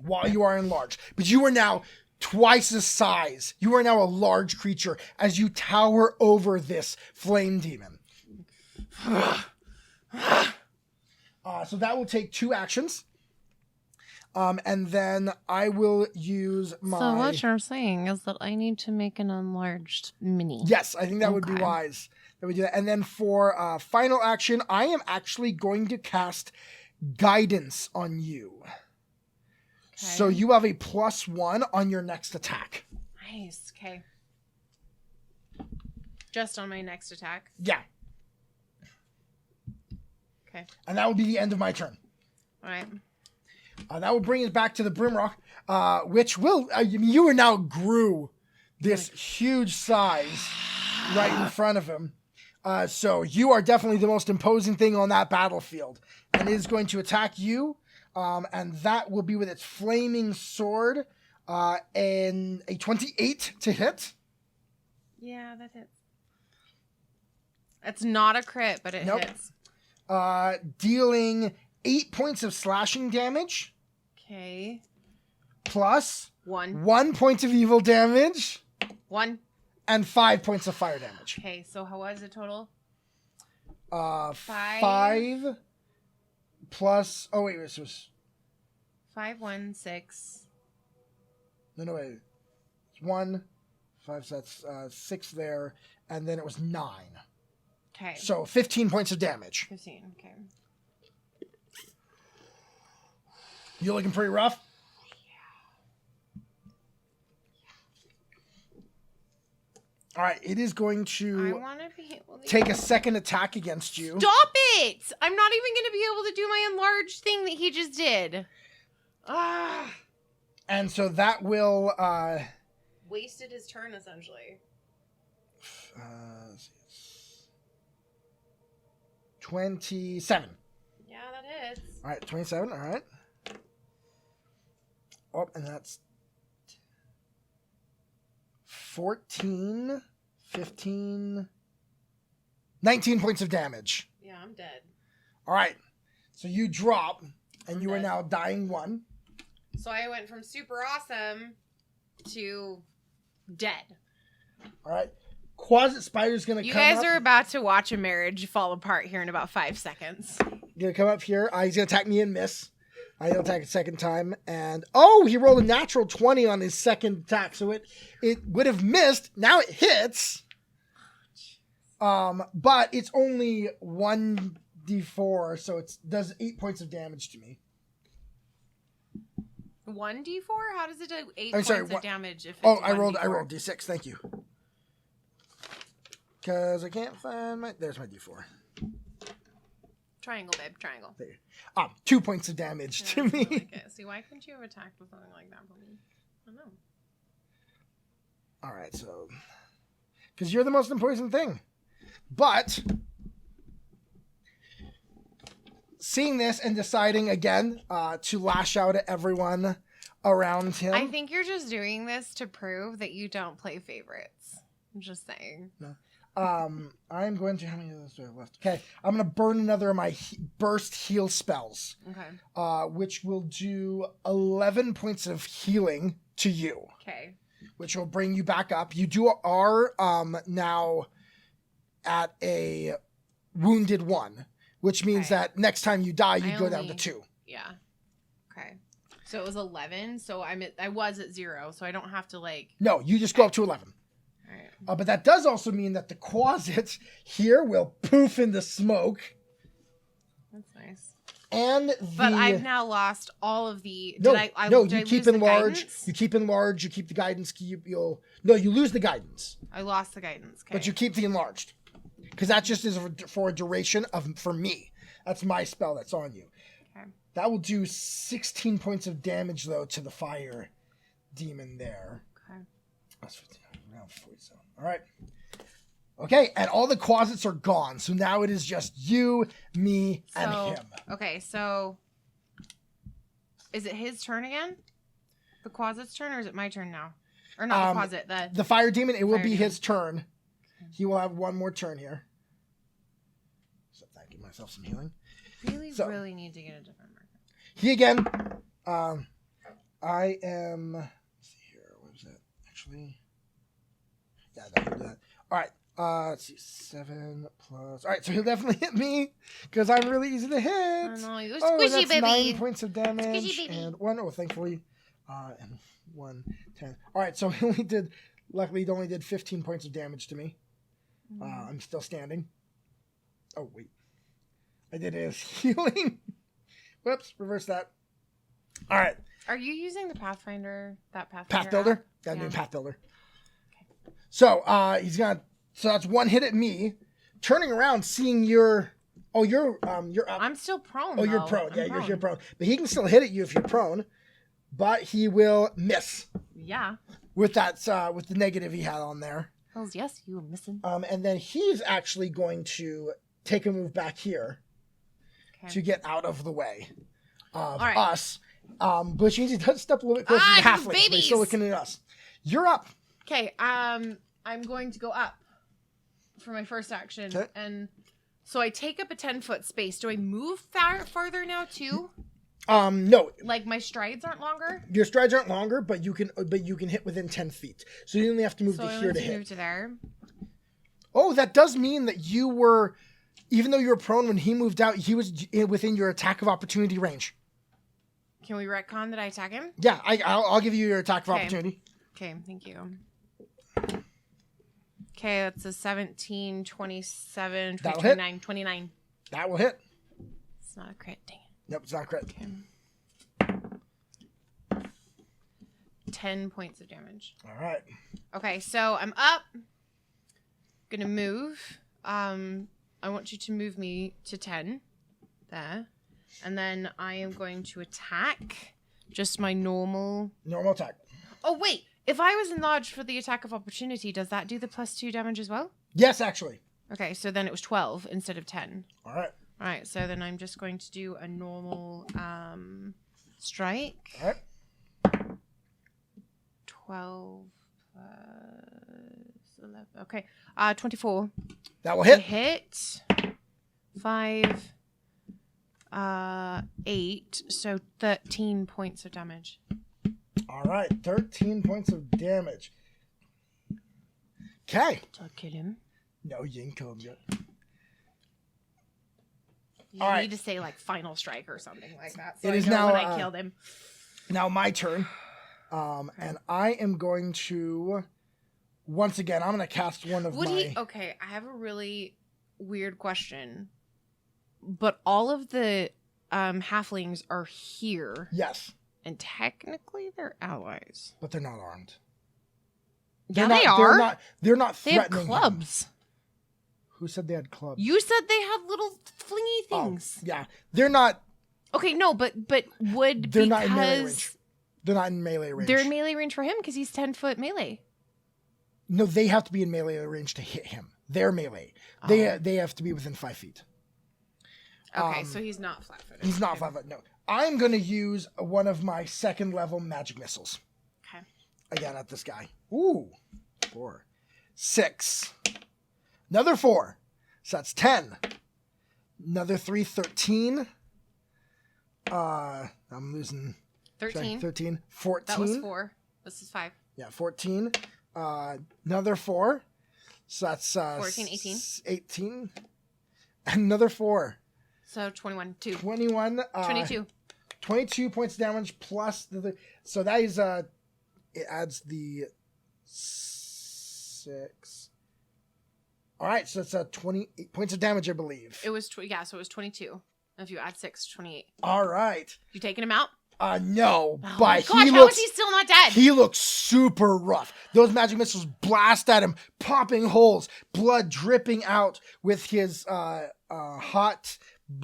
While you are enlarged. But you are now twice the size. You are now a large creature as you tower over this flame demon. So that will take 2 actions. And then I will use my... So what you're saying is that I need to make an enlarged mini. Yes, I think that would be wise. That we do that. And then for final action, I am actually going to cast Guidance on you. Okay. So you have a +1 on your next attack. Nice. Okay. Just on my next attack? Yeah. Okay. And that will be the end of my turn. All right. That will bring us back to the Brimrock, which will... you now grew this huge size right in front of him. So you are definitely the most imposing thing on that battlefield. And it is going to attack you. And that will be with its flaming sword. And a 28 to hit. Yeah, that hits. It's not a crit, but it hits. Dealing 8 points of slashing damage. Okay. Plus 1 point of evil damage. 1. And 5 points of fire damage. Okay, so how was it total? 5 plus... Oh, wait, this was... 5, 1, 6. No, wait. It's 1, 5, so that's 6 there. And then it was 9. Okay. So 15 points of damage. 15, okay. You looking pretty rough? All right, it is going to take a second attack against you. Stop it! I'm not even going to be able to do my enlarged thing that he just did. And so that will... Wasted his turn, essentially. 27. Yeah, that is. All right, 27, all right. Oh, and that's 14, 15, 19 points of damage. Yeah, I'm dead. All right. So you drop, and I'm you are dead. now dying 1. So I went from super awesome to dead. All right. Quasit Spider's going to You come guys up. are about to watch a marriage fall apart here in about 5 seconds. Going to come up here. He's going to attack me and miss. He'll attack a second time. And, oh, he rolled a natural 20 on his second attack. So it would have missed. Now it hits. But it's only 1d4, so it does 8 points of damage to me. 1d4? How does it do 8 I'm sorry, points of damage if it's I 1d4? rolled d6, thank you. Because I can't find my... There's my d4. Triangle, babe, triangle. There. 2 points of damage to me. Okay. See, why couldn't you have attacked with something like that for me? I don't know. All right, so... Because you're the most important thing. But... Seeing this and deciding again to lash out at everyone around him. I think you're just doing this to prove that you don't play favorites. I'm just saying. No. I'm going to... How many of those do I have left? Okay, I'm going to burn another of my burst heal spells. Okay. Which will do 11 points of healing to you. Okay. Which will bring you back up. You are now at a wounded 1. Which means that next time you die, you go down to 2. Yeah. Okay. So it was 11. So I was at 0. So I don't have to like... No, you just go up to 11. All right. But that does also mean that the Quasit here will poof into smoke. That's nice. And But I've now lost all of the. No, Did you I keep lose the enlarge. guidance? You keep enlarge. You keep the guidance. You lose the guidance. I lost the guidance. Okay. But you keep the enlarged. Because that just is for a duration for me. That's my spell that's on you. Okay. That will do 16 points of damage, though, to the fire demon there. Okay. That's 15, around 47. All right. Okay, and all the closets are gone. So now it is just you, me, and him. Okay, so is it his turn again? The closet's turn, or is it my turn now? Or not the closet, the fire demon, it will be demon. his turn. He will have one more turn here. So give myself some healing. Really need to get a different marker. He again. I am. Let's see here. What was that? Actually. Yeah, that will do that. All right. Let's see. 7 plus. All right. So he'll definitely hit me because I'm really easy to hit. I know, you're Oh, squishy, that's baby. 9 points of damage. Squishy, baby. And 1. Oh, thankfully. And 1, 10. All right. So luckily, he only did 15 points of damage to me. I'm still standing. Oh, wait. I did his healing. Whoops, reverse that. All right. Are you using the Pathfinder? That Pathfinder? Path Builder? app? I'm doing Path Builder. Okay. So, so that's one hit at me. Turning around, seeing you're up. I'm still prone. Oh, you're though. prone. I'm You're prone. But he can still hit at you if you're prone. But he will miss. Yeah. With with the negative he had on there. Hells yes, you were missing. And then he's actually going to take a move back here. Okay. To get out of the way of right. us. Which means he does step a little bit closer to the halflings, but he's still babies! looking at us. You're up. Okay, I'm going to go up for my first action. Okay. And so I take up a 10-foot space. Do I move farther now too? No. Like my strides aren't longer? Your strides aren't longer, but you can hit within 10 feet. So you only have to move So to I here only to hit. move to there. Oh, that does mean that you were, even though you were prone when he moved out, he was within your attack of opportunity range. Can we retcon that I attack him? Yeah, I'll give you your attack of Okay. opportunity. Okay, thank you. Okay, that's a 17, 27, That'll hit. 29, 29. That will hit. It's not a crit, dang it. Nope, it's not crit. Okay. 10 points of damage. All right. Okay, so I'm up. Gonna move. I want you to move me to 10. There. And then I am going to attack. Just my normal... Normal attack. Oh, wait. If I was enlarged for the attack of opportunity, does that do the +2 damage as well? Yes, actually. Okay, so then it was 12 instead of 10. All right. All right, so then I'm just going to do a normal strike. All right. 12 plus 11. Okay, 24. That will To hit. 5, 8, so 13 points of damage. All right. 13 points of damage. Okay. So I'll kill him. No, you didn't kill him yet. You All need right. to say like final strike or something like that. So It I is know now, when I killed him. Now my turn. And I am going to, once again, I'm going to cast one of my... Okay, I have a really weird question. But all of the halflings are here. Yes, And technically they're allies. but they're not armed. Yeah, They're they not, are. They're not They have threatening him. clubs. Who said they had clubs? You said they had little flingy Oh, things. yeah. They're not... Okay, no, but would They're because not in melee range. They're not in melee range. they're in melee range for him because he's 10-foot melee. No, they have to be in melee range to hit him. They're melee. They have to be within 5 feet. Okay, so he's not flat-footed. He's not 5 foot. No. I'm going to use one of my 2nd level magic missiles. Okay. Again at this guy. Ooh. 4. 6. Another 4. So that's 10. Another 3, 13. I'm losing 13. 13. 14. That was 4. This is 5. Yeah, 14. Another 4. So that's 14, 18. 18. Another 4. So 21, 2. 21. 22. 22 points of damage plus so that is it adds the 6. All right, so it's 28 points of damage, I believe. It was so it was 22. If you add 6, 28. All right. You taking him out? No, Oh but my gosh, he how looks. is he still not dead? He looks super rough. Those magic missiles blast at him, popping holes, blood dripping out with his hot,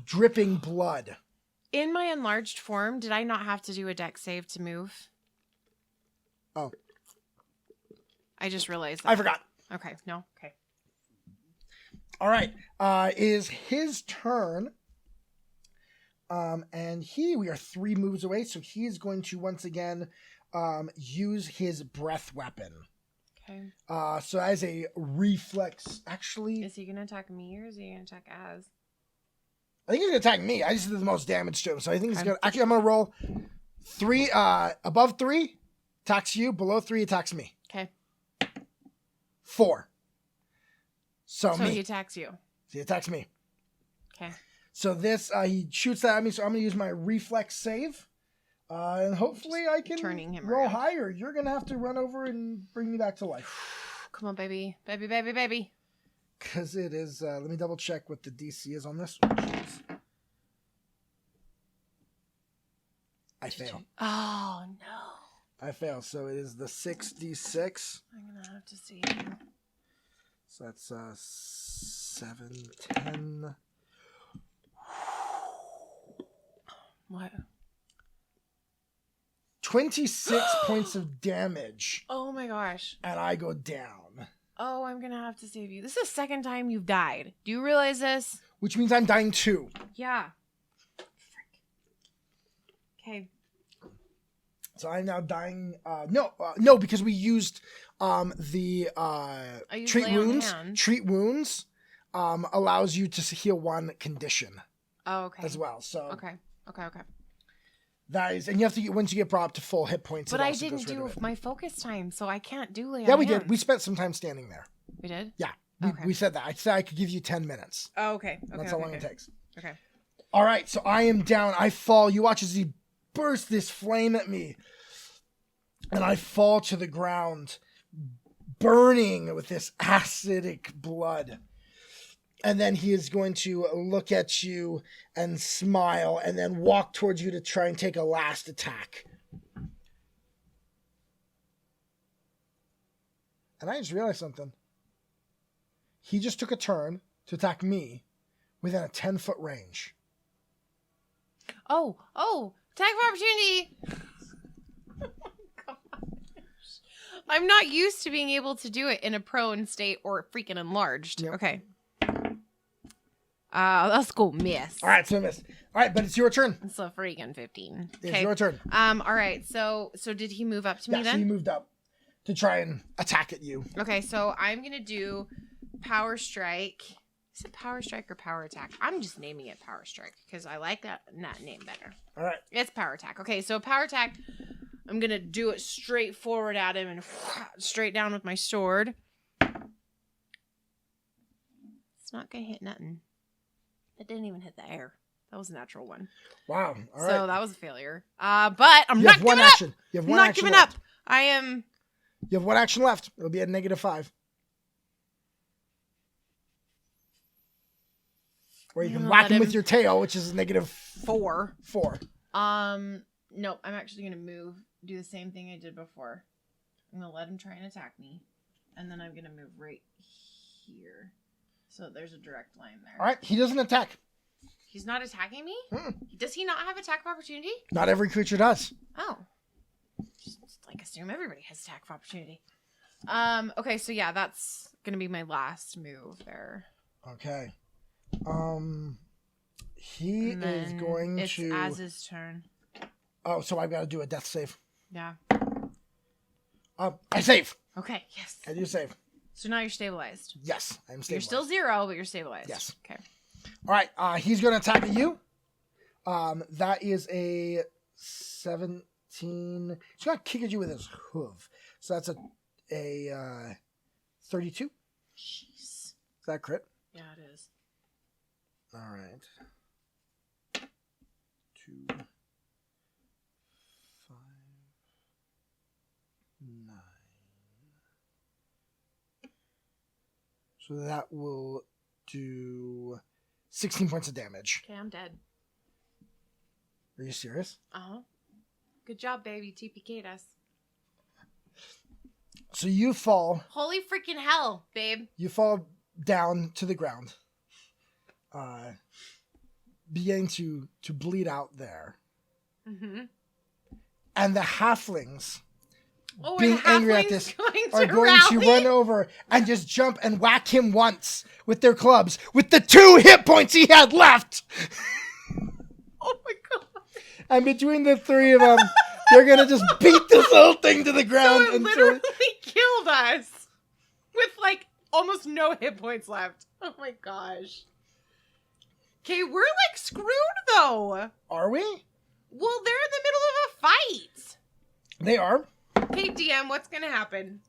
dripping blood. In my enlarged form, did I not have to do a dex save to move? Oh. I just realized that. I forgot. Okay, no, okay. All right. It is his turn. And we are 3 moves away, so he is going to once again use his breath weapon. Okay. So as a reflex, actually, Is he going to attack me or is he going to attack Az? I think he's gonna attack me. I just did the most damage to him, so I think he's Okay. gonna. Actually, I'm gonna roll 3. Above 3 attacks you. Below 3 attacks me. Okay. 4. So So me. he attacks you. He attacks me. Okay. So this, he shoots that at me, so I'm going to use my reflex save. And hopefully I can turning him roll around. higher. You're going to have to run over and bring me back to life. Come on, baby. Baby, baby, baby. Because it is, let me double check what the DC is on this one. Jeez. I fail. Oh, no. I fail. So it is the 6d6. I'm going to have to see. So that's 7, 10. What? 26 points of damage. Oh, my gosh. And I go down. Oh, I'm going to have to save you. This is the second time you've died. Do you realize this? Which means I'm dying too. Yeah. Frick. Okay. So I'm now dying. No, because we used the used treat lay on wounds. hands. Treat wounds allows you to heal 1 condition Oh, okay. as well. So Okay. that is, and you have to get, once you get brought up to full hit points. But it I also goes didn't rid do of it. my focus time, so I can't do lay on Yeah, we hands. did. We spent some time standing there. We did? Yeah, Okay. we said that. I said I could give you 10 minutes. Oh, okay. That's how long it takes. Okay. All right, so I am down. I fall. You watch as he bursts this flame at me. And I fall to the ground, burning with this acidic blood. And then he is going to look at you and smile and then walk towards you to try and take a last attack. And I just realized something. He just took a turn to attack me within a 10-foot range. Oh, attack of opportunity. Oh my gosh. I'm not used to being able to do it in a prone state or freaking enlarged. Yep. Okay. Let's go miss. All right, so I missed. All right, but it's your turn. It's a freaking 15. It's your turn. All right. So did he move up to me Yeah, then? so he moved up to try and attack at you. Okay, so I'm gonna do power strike. Is it power strike or power attack? I'm just naming it power strike because I like that name better. All right. It's power attack. Okay, so power attack. I'm gonna do it straight forward at him and straight down with my sword. It's not gonna hit nothing. It didn't even hit the air. That was a natural one. Wow. All right. So that was a failure. But I'm You not have one giving action. up. You have I'm one not action giving left. up. I am. You have one action left. It'll be at -5. Or you I'm can gonna whack let him with him- your tail, which is -4. 4. Nope. I'm actually gonna do the same thing I did before. I'm gonna let him try and attack me, and then I'm gonna move right here, so there's a direct line there. All right. He doesn't attack. He's not attacking me. Mm-mm. Does he not have attack of opportunity? Not every creature does. Oh, just like assume everybody has attack of opportunity. Okay, so yeah, that's gonna be my last move there. Okay. He And is then going it's to. Az's turn. Oh, so I've got to do a death save. Yeah. I save. Okay. Yes. I do save. So now you're stabilized. Yes, I'm stabilized. You're still 0, but you're stabilized. Yes. Okay. All right. He's going to attack at you. That is a 17. He's going to kick at you with his hoof. So that's a 32. Jeez. Is that crit? Yeah, it is. All right. 2, 5, 9. So that will do 16 points of damage. Okay, I'm dead. Are you serious? Uh-huh. Good job, baby. TPK'd us. So you fall. Holy freaking hell, babe. You fall down to the ground. Beginning to bleed out there. Mm-hmm. And the halflings, Oh, being and the angry at halfling's this, going are to going to rally? run over and just jump and whack him once with their clubs with the 2 hit points he had left. Oh my god. And between the 3 of them, they're going to just beat this whole thing to the ground. So it and literally killed us with like almost no hit points left. Oh my gosh. Okay, we're like screwed though. Are we? Well, they're in the middle of a fight. They are. Okay, DM, what's gonna happen?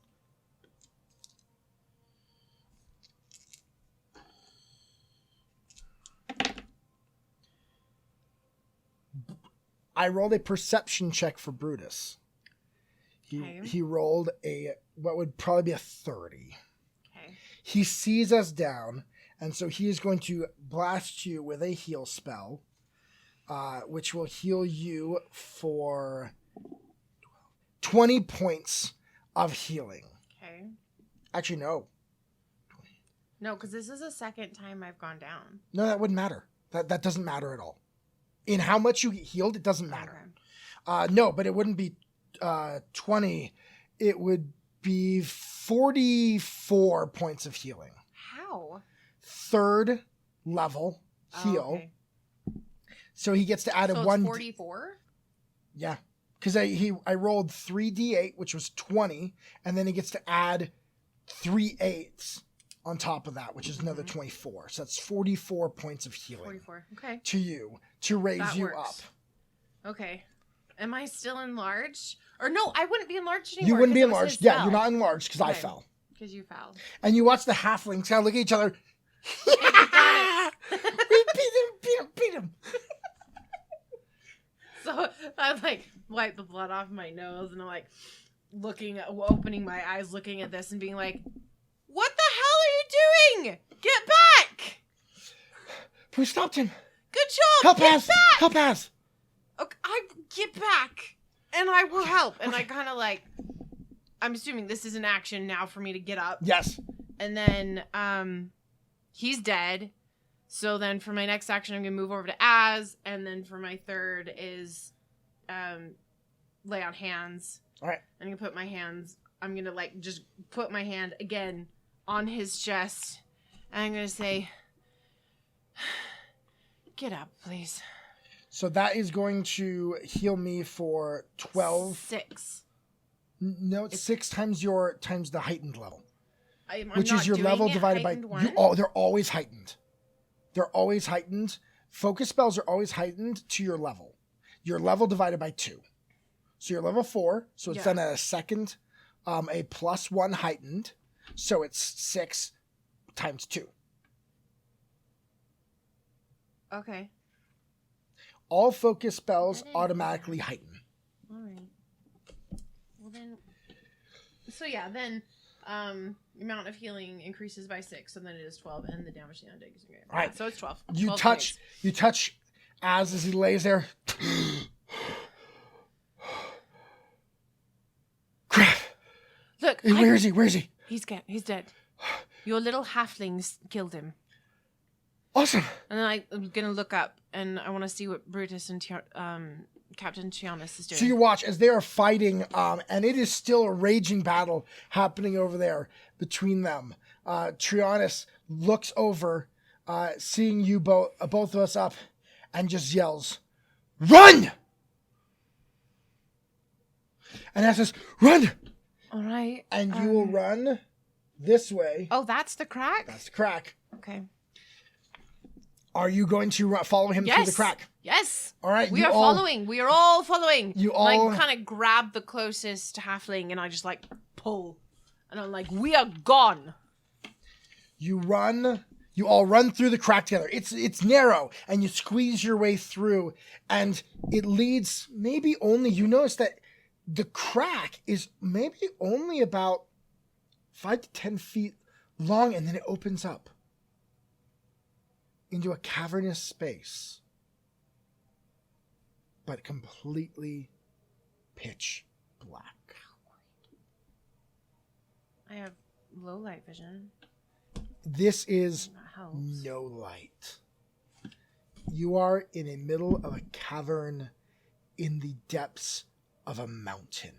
I rolled a perception check for Brutus. Okay. He rolled what would probably be a 30. Okay. He sees us down, and so he is going to blast you with a heal spell, which will heal you for 20 points of healing. Okay. Actually, no. No, because this is the second time I've gone down. No, that wouldn't matter. That doesn't matter at all. In how much you get healed, it doesn't matter. Okay. No, but it wouldn't be 20. It would be 44 points of healing. How? 3rd level heal. Oh, okay. So he gets to add So a it's 1. 44? Yeah. Because I rolled 3d8, which was 20, and then he gets to add 3 8s on top of that, which is another 24. So that's 44 points of healing 44. Okay. to you to raise That you works. up. Okay. Am I still enlarged? Or no, I wouldn't be enlarged anymore. You wouldn't be enlarged. Yeah, you're not enlarged because I Okay. fell. Because you fell. And you watch the halflings kind of look at each other. We got We beat him. So I like wipe the blood off my nose and I'm like opening my eyes, looking at this and being like, what the hell are you doing? Get back! We stopped him. Good job! Help Get us! back! Help us! Okay, get back! And I will help. And I kind of like, I'm assuming this is an action now for me to get up. Yes. And then he's dead. So then for my next action, I'm going to move over to Az. And then for my third is lay on hands. All right. I'm going to put my hands, I'm going to like just put my hand again on his chest. And I'm going to say, get up, please. So that is going to heal me for 12. 6. No, it's 6 times the heightened level, I'm which not is your doing level it divided by heightened one. they're always heightened. They're always heightened. Focus spells are always heightened to your level. Your level divided by 2. So you're level 4, so it's Yeah. done at a second, a +1 heightened. So it's 6 times 2. Okay. All focus spells I didn't know automatically heighten. All right. Well then, so yeah, then the amount of healing increases by 6, so then it is 12, and the damage to the undead is great. All right. So it's 12. You 12 touch points. as he lays there. Crap. Look, Where is he? Where is he? He's dead. Your little halflings killed him. Awesome. And then I'm gonna look up, and I want to see what Brutus and Captain Tianis is doing. So you watch as they are fighting, and it is still a raging battle happening over there between them. Trianus looks over, seeing you both of us up, and just yells, "Run!" And as says, "Run!" All right. And you will run this way. Oh, that's the crack? That's the crack. Okay. Are you going to follow him through the crack? Yes. All right. We are following. We are all following. You And all- I kind of grab the closest halfling and I just like pull. And I'm like, we are gone. You run. You all run through the crack together. It's narrow, and you squeeze your way through, and it leads maybe only. You notice that the crack is maybe only about 5 to 10 feet long, and then it opens up into a cavernous space. but completely pitch black. I have low light vision. This is That helps. no light. You are in the middle of a cavern in the depths of a mountain.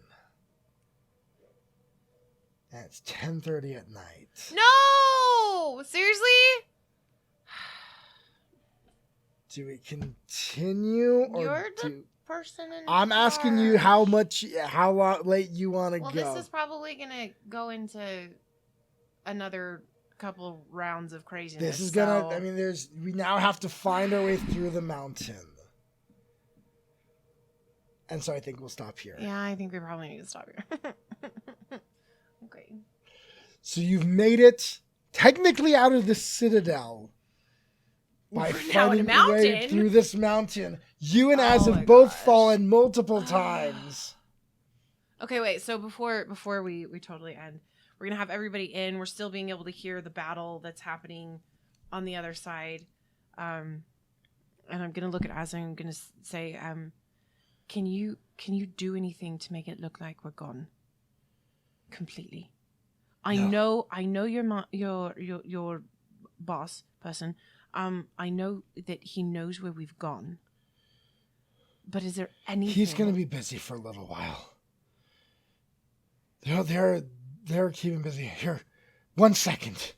And it's 10:30 at night. No! Seriously? Do we continue or You're the do... person in I'm asking you how long late you want to Well, go. this is probably gonna go into another couple rounds of craziness. This is gonna. so- I mean, we now have to find our way through the mountain, and so I think we'll stop here. Yeah, I think we probably need to stop here. Okay. So you've made it technically out of the citadel by We're now in a fighting your way mountain. through this mountain. You and Az Oh have my both gosh. fallen multiple times. Okay, wait. So before we totally end, we're gonna have everybody in. We're still being able to hear the battle that's happening on the other side. And I'm gonna look at Az and I'm gonna say, can you do anything to make it look like we're gone completely? I No. know your boss person. I know that he knows where we've gone. But is there anything? He's going to be busy for a little while. They're keeping busy. Here, 1 second.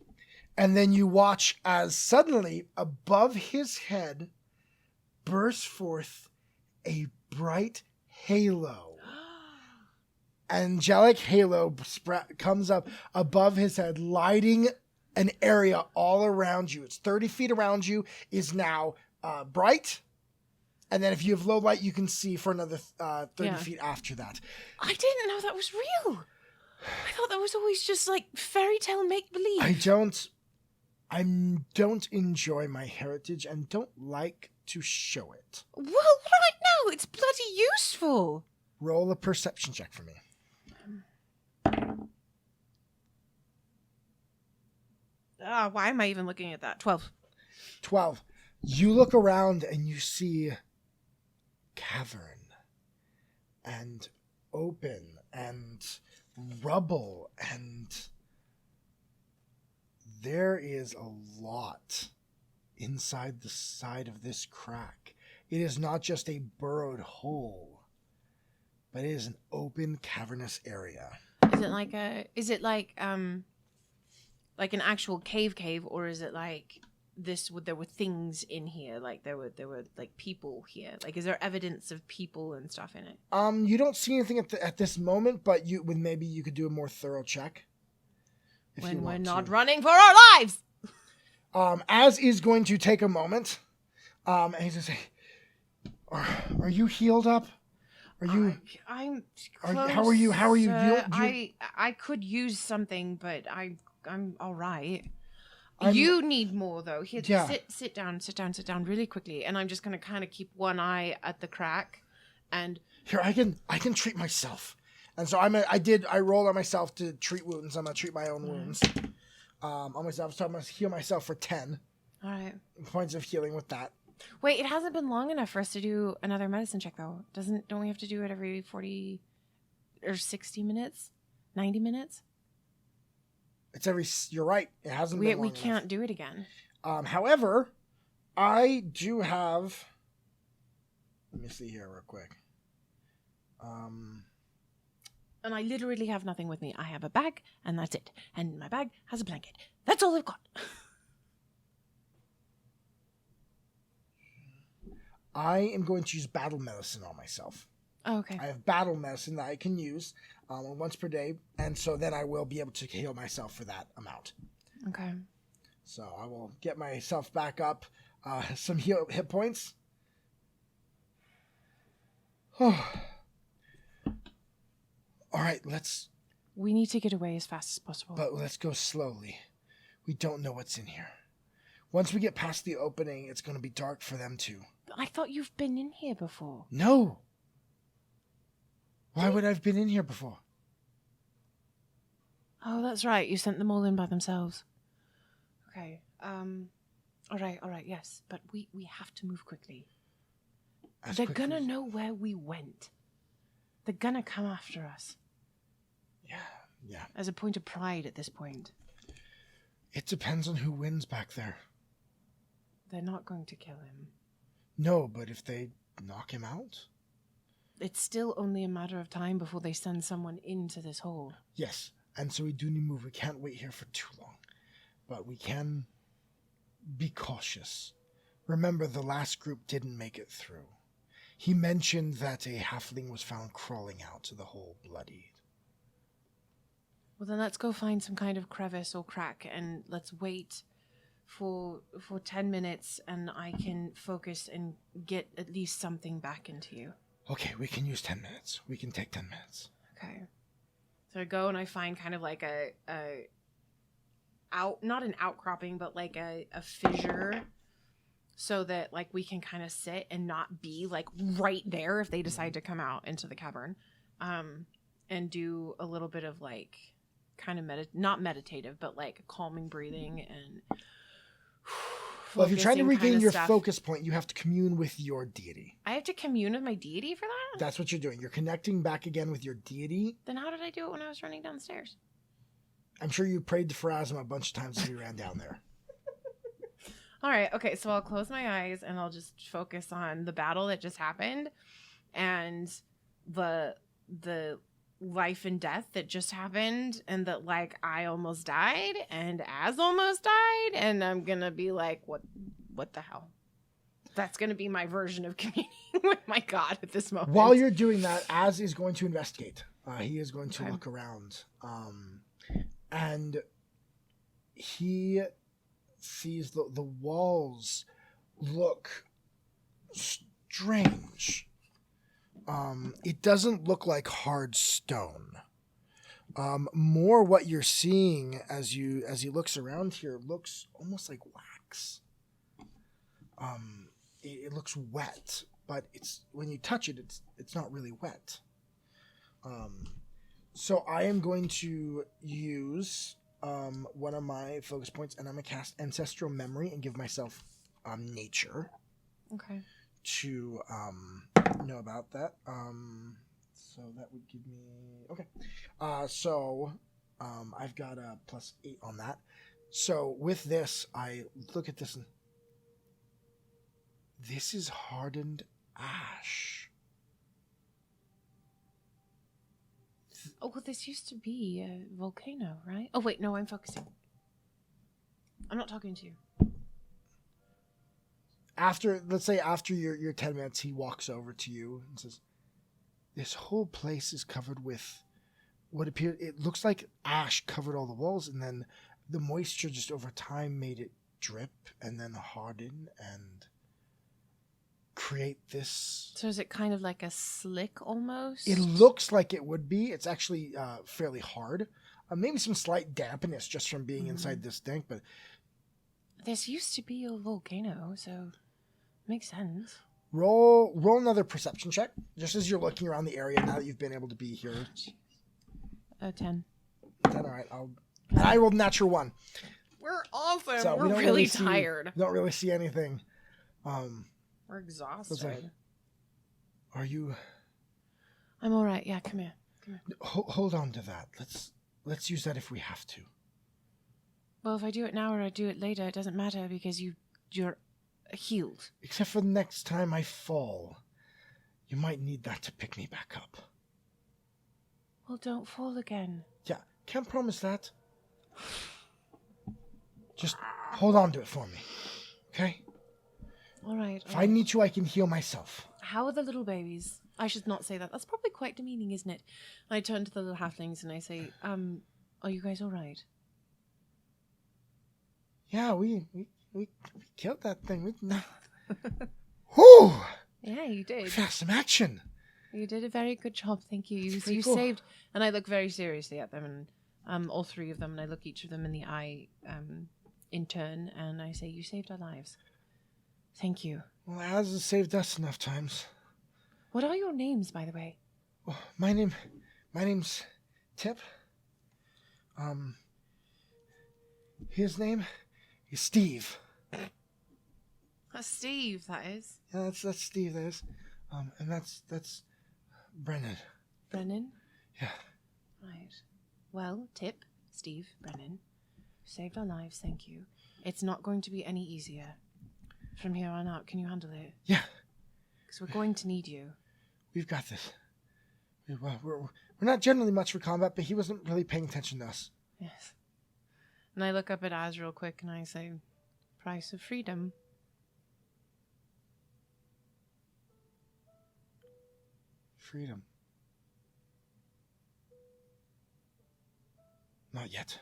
And then you watch as suddenly above his head bursts forth a bright halo. Angelic halo comes up above his head, lighting an area all around you. It's 30 feet around you, is now bright. And then if you have low light, you can see for another 30 feet after that. I didn't know that was real. I thought that was always just like fairy tale make believe. I don't enjoy my heritage and don't like to show it. Well, right now it's bloody useful. Roll a perception check for me. Why am I even looking at that? 12. 12. You look around and you see cavern and open and rubble, and there is a lot inside the side of this crack. It is not just a burrowed hole, but it is an open cavernous area. Is it like an actual cave, or is it like this? There were things in here, like there were like people here. Like, is there evidence of people and stuff in it? You don't see anything at this moment, but maybe you could do a more thorough check. If you When we're want not to. running for our lives. Az is going to take a moment, and he's going to say, "Are you healed up? Are you? I'm. How are you? How are you? close, You- I could use something, but I'm all right. I'm- You need more though. Here, Yeah. sit down really quickly, and I'm just gonna kind of keep one eye at the crack, and Here, I can treat myself." And so I rolled on myself to treat wounds. I'm gonna treat my own wounds. On myself, so I'm gonna heal myself for 10 all right. points of healing with that. Wait, it hasn't been long enough for us to do another medicine check though. Don't we have to do it every 40 or 60 minutes? 90 minutes? You're right. It hasn't been We long enough. can't do it again. However, I do have. Let me see here real quick. And I literally have nothing with me. I have a bag, and that's it. And my bag has a blanket. That's all I've got. I am going to use battle medicine on myself. Oh, okay. I have battle medicine that I can use once per day, and so then I will be able to heal myself for that amount. Okay. So I will get myself back up some hit points. All right, We need to get away as fast as possible. but let's go slowly. We don't know what's in here. Once we get past the opening, it's going to be dark for them too. I thought you've been in here before. No. Why would I have been in here before? Oh, that's right. You sent them all in by themselves. Okay. All right. Yes, but we have to move quickly. They're gonna know where we went. They're gonna come after us. Yeah. As a point of pride at this point. It depends on who wins back there. They're not going to kill him. No, but if they knock him out? It's still only a matter of time before they send someone into this hole. Yes, and so we do need to move. We can't wait here for too long. But we can be cautious. Remember, the last group didn't make it through. He mentioned that a halfling was found crawling out to the hole bloodied. Well, then let's go find some kind of crevice or crack, and let's wait for 10 minutes, and I can focus and get at least something back into you. Okay, we can use 10 minutes. We can take 10 minutes. Okay. So I go and I find kind of like not an outcropping, but like a fissure, so that like we can kind of sit and not be like right there if they decide to come out into the cavern, and do a little bit of like kind of not meditative, but like calming breathing and. Well, if you're trying to regain your stuff. focus point, you have to commune with your deity. I have to commune with my deity for that? That's what you're doing. You're connecting back again with your deity. Then how did I do it when I was running downstairs? I'm sure you prayed to Pharasma a bunch of times as we ran down there. All right, okay, so I'll close my eyes and I'll just focus on the battle that just happened and the life and death that just happened, and that like I almost died and Az almost died, and I'm gonna be like, what the hell? That's gonna be my version of communing with my god at this moment. While you're doing that, Az is going to investigate. He is going to look around, and he sees the walls look strange. It doesn't look like hard stone. More what you're seeing as he looks around here looks almost like wax. It looks wet, but it's when you touch it, it's not really wet. So I am going to use one of my focus points, and I'm gonna cast Ancestral Memory and give myself nature. Okay. To know about that. So that would give me okay. So I've got a +8 on that. So with this, I look at this and this is hardened ash. Oh, well, this used to be a volcano, right? Oh, wait, no, I'm focusing. I'm not talking to you. Let's say after your 10 minutes, he walks over to you and says, this whole place is covered with it looks like ash covered all the walls, and then the moisture just over time made it drip and then harden and create this. So is it kind of like a slick almost? It looks like it would be. It's actually fairly hard. Maybe some slight dampness just from being inside this thing, but this used to be a volcano, so makes sense. Roll another perception check, just as you're looking around the area now that you've been able to be here. 10. 10, all right. I rolled natural 1. We're awesome. So We're really tired. Don't really see anything. We're exhausted. Are you? I'm all right. Yeah, come here. Hold on to that. Let's use that if we have to. Well, if I do it now or I do it later, it doesn't matter because you're healed. Except for the next time I fall. You might need that to pick me back up. Well, don't fall again. Yeah, can't promise that. Just hold on to it for me. Okay? All right. If I need to, I can heal myself. How are the little babies? I should not say that. That's probably quite demeaning, isn't it? I turn to the little halflings and I say, are you guys all right? Yeah, we killed that thing. Whew! Yeah, you did. We found some action. You did a very good job, thank you. You cool. saved, and I look very seriously at them, and all three of them, and I look each of them in the eye in turn, and I say, you saved our lives. Thank you. Well, Az has saved us enough times. What are your names, by the way? Oh, my name's Tip. His name is Steve. That's Steve, that is. Yeah, that's Steve. That is. And that's Brennan. Brennan? Yeah. Right. Well, Tip, Steve, Brennan, saved our lives, thank you. It's not going to be any easier from here on out. Can you handle it? Yeah. Because we're going to need you. We've got this. We're not generally much for combat, but he wasn't really paying attention to us. Yes. And I look up at Az real quick and I say, price of freedom. Freedom. Not yet.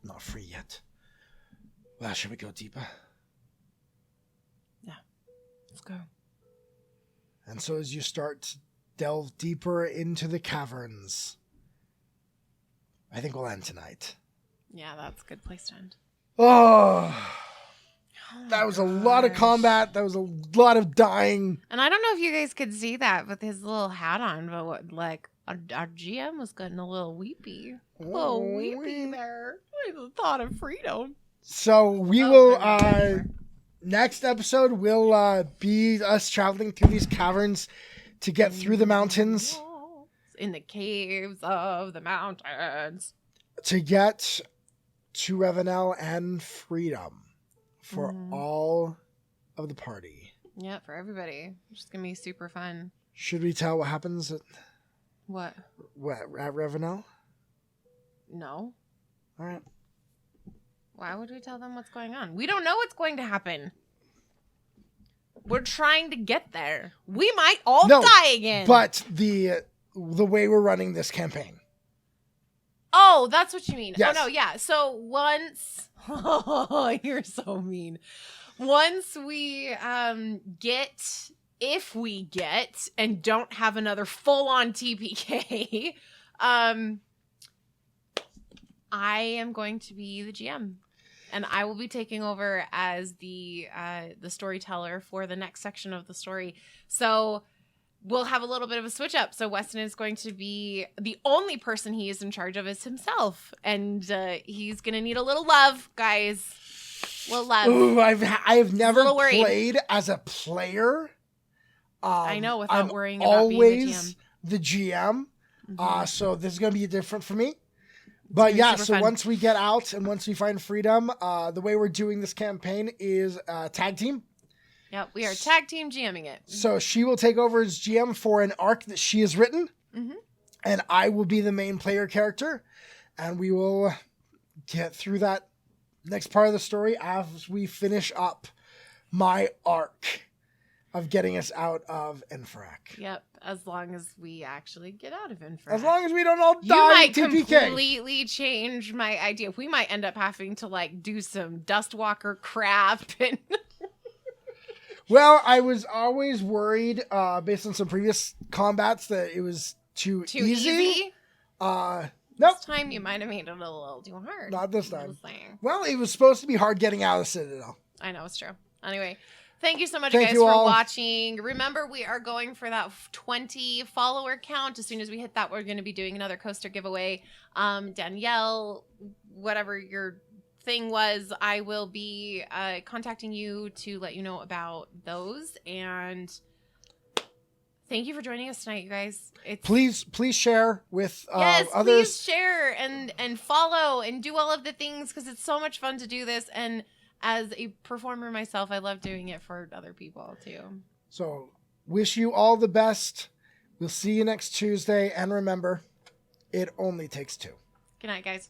Not free yet. Well, should we go deeper? Yeah. Let's go. And so as you start to delve deeper into the caverns, I think we'll end tonight. Yeah, that's a good place to end. Oh, that was a lot of gosh. combat. That was a lot of dying. And I don't know if you guys could see that with his little hat on, but what, like, our GM was getting a little weepy. A little weepy there. The thought of freedom. So we will, next episode will be us traveling through these caverns to get through the mountains. In the caves of the mountains. To get to Revenel and freedom for all of the party. Yeah, for everybody. It's just going to be super fun. Should we tell what happens at Revenel? No. All right. Why would we tell them what's going on? We don't know what's going to happen. We're trying to get there. We might all die again. But the way we're running this campaign. Oh, that's what you mean. Yes. Oh, no, yeah. So once... Oh, you're so mean. Once we if we get, and don't have another full-on TPK, I am going to be the GM. And I will be taking over as the storyteller for the next section of the story. So we'll have a little bit of a switch up. So Weston is going to be the only person he is in charge of is himself. And he's going to need a little love, guys. A little love. Ooh, I have never played as a player. I know, without I'm worrying about being the GM. Mm-hmm. So this is going to be different for me. But yeah, so fun. once we get out and once we find freedom, the way we're doing this campaign is tag team. Yep, we are tag team GMing it. So she will take over as GM for an arc that she has written. Mm-hmm. And I will be the main player character. And we will get through that next part of the story as we finish up my arc of getting us out of Enferac. Yep, as long as we actually get out of Enferac. As long as we don't all die you might TPK. completely change my idea. We might end up having to like do some Dustwalker crap. And Well, I was always worried, based on some previous combats, that it was too easy. Nope. This time you might have made it a little too hard. Not this time. Just saying. Well, it was supposed to be hard getting out of the Citadel. I know, it's true. Anyway, thank you so much, Thank guys, you for all. watching. Remember, we are going for that 20 follower count. As soon as we hit that, we're going to be doing another coaster giveaway. Danielle, whatever your thing was, I will be contacting you to let you know about those. And thank you for joining us tonight, you guys. Please share with yes, others. please share and follow and do all of the things because it's so much fun to do this. And as a performer myself, I love doing it for other people too. So, wish you all the best. We'll see you next Tuesday. And remember, it only takes two. Good night, guys.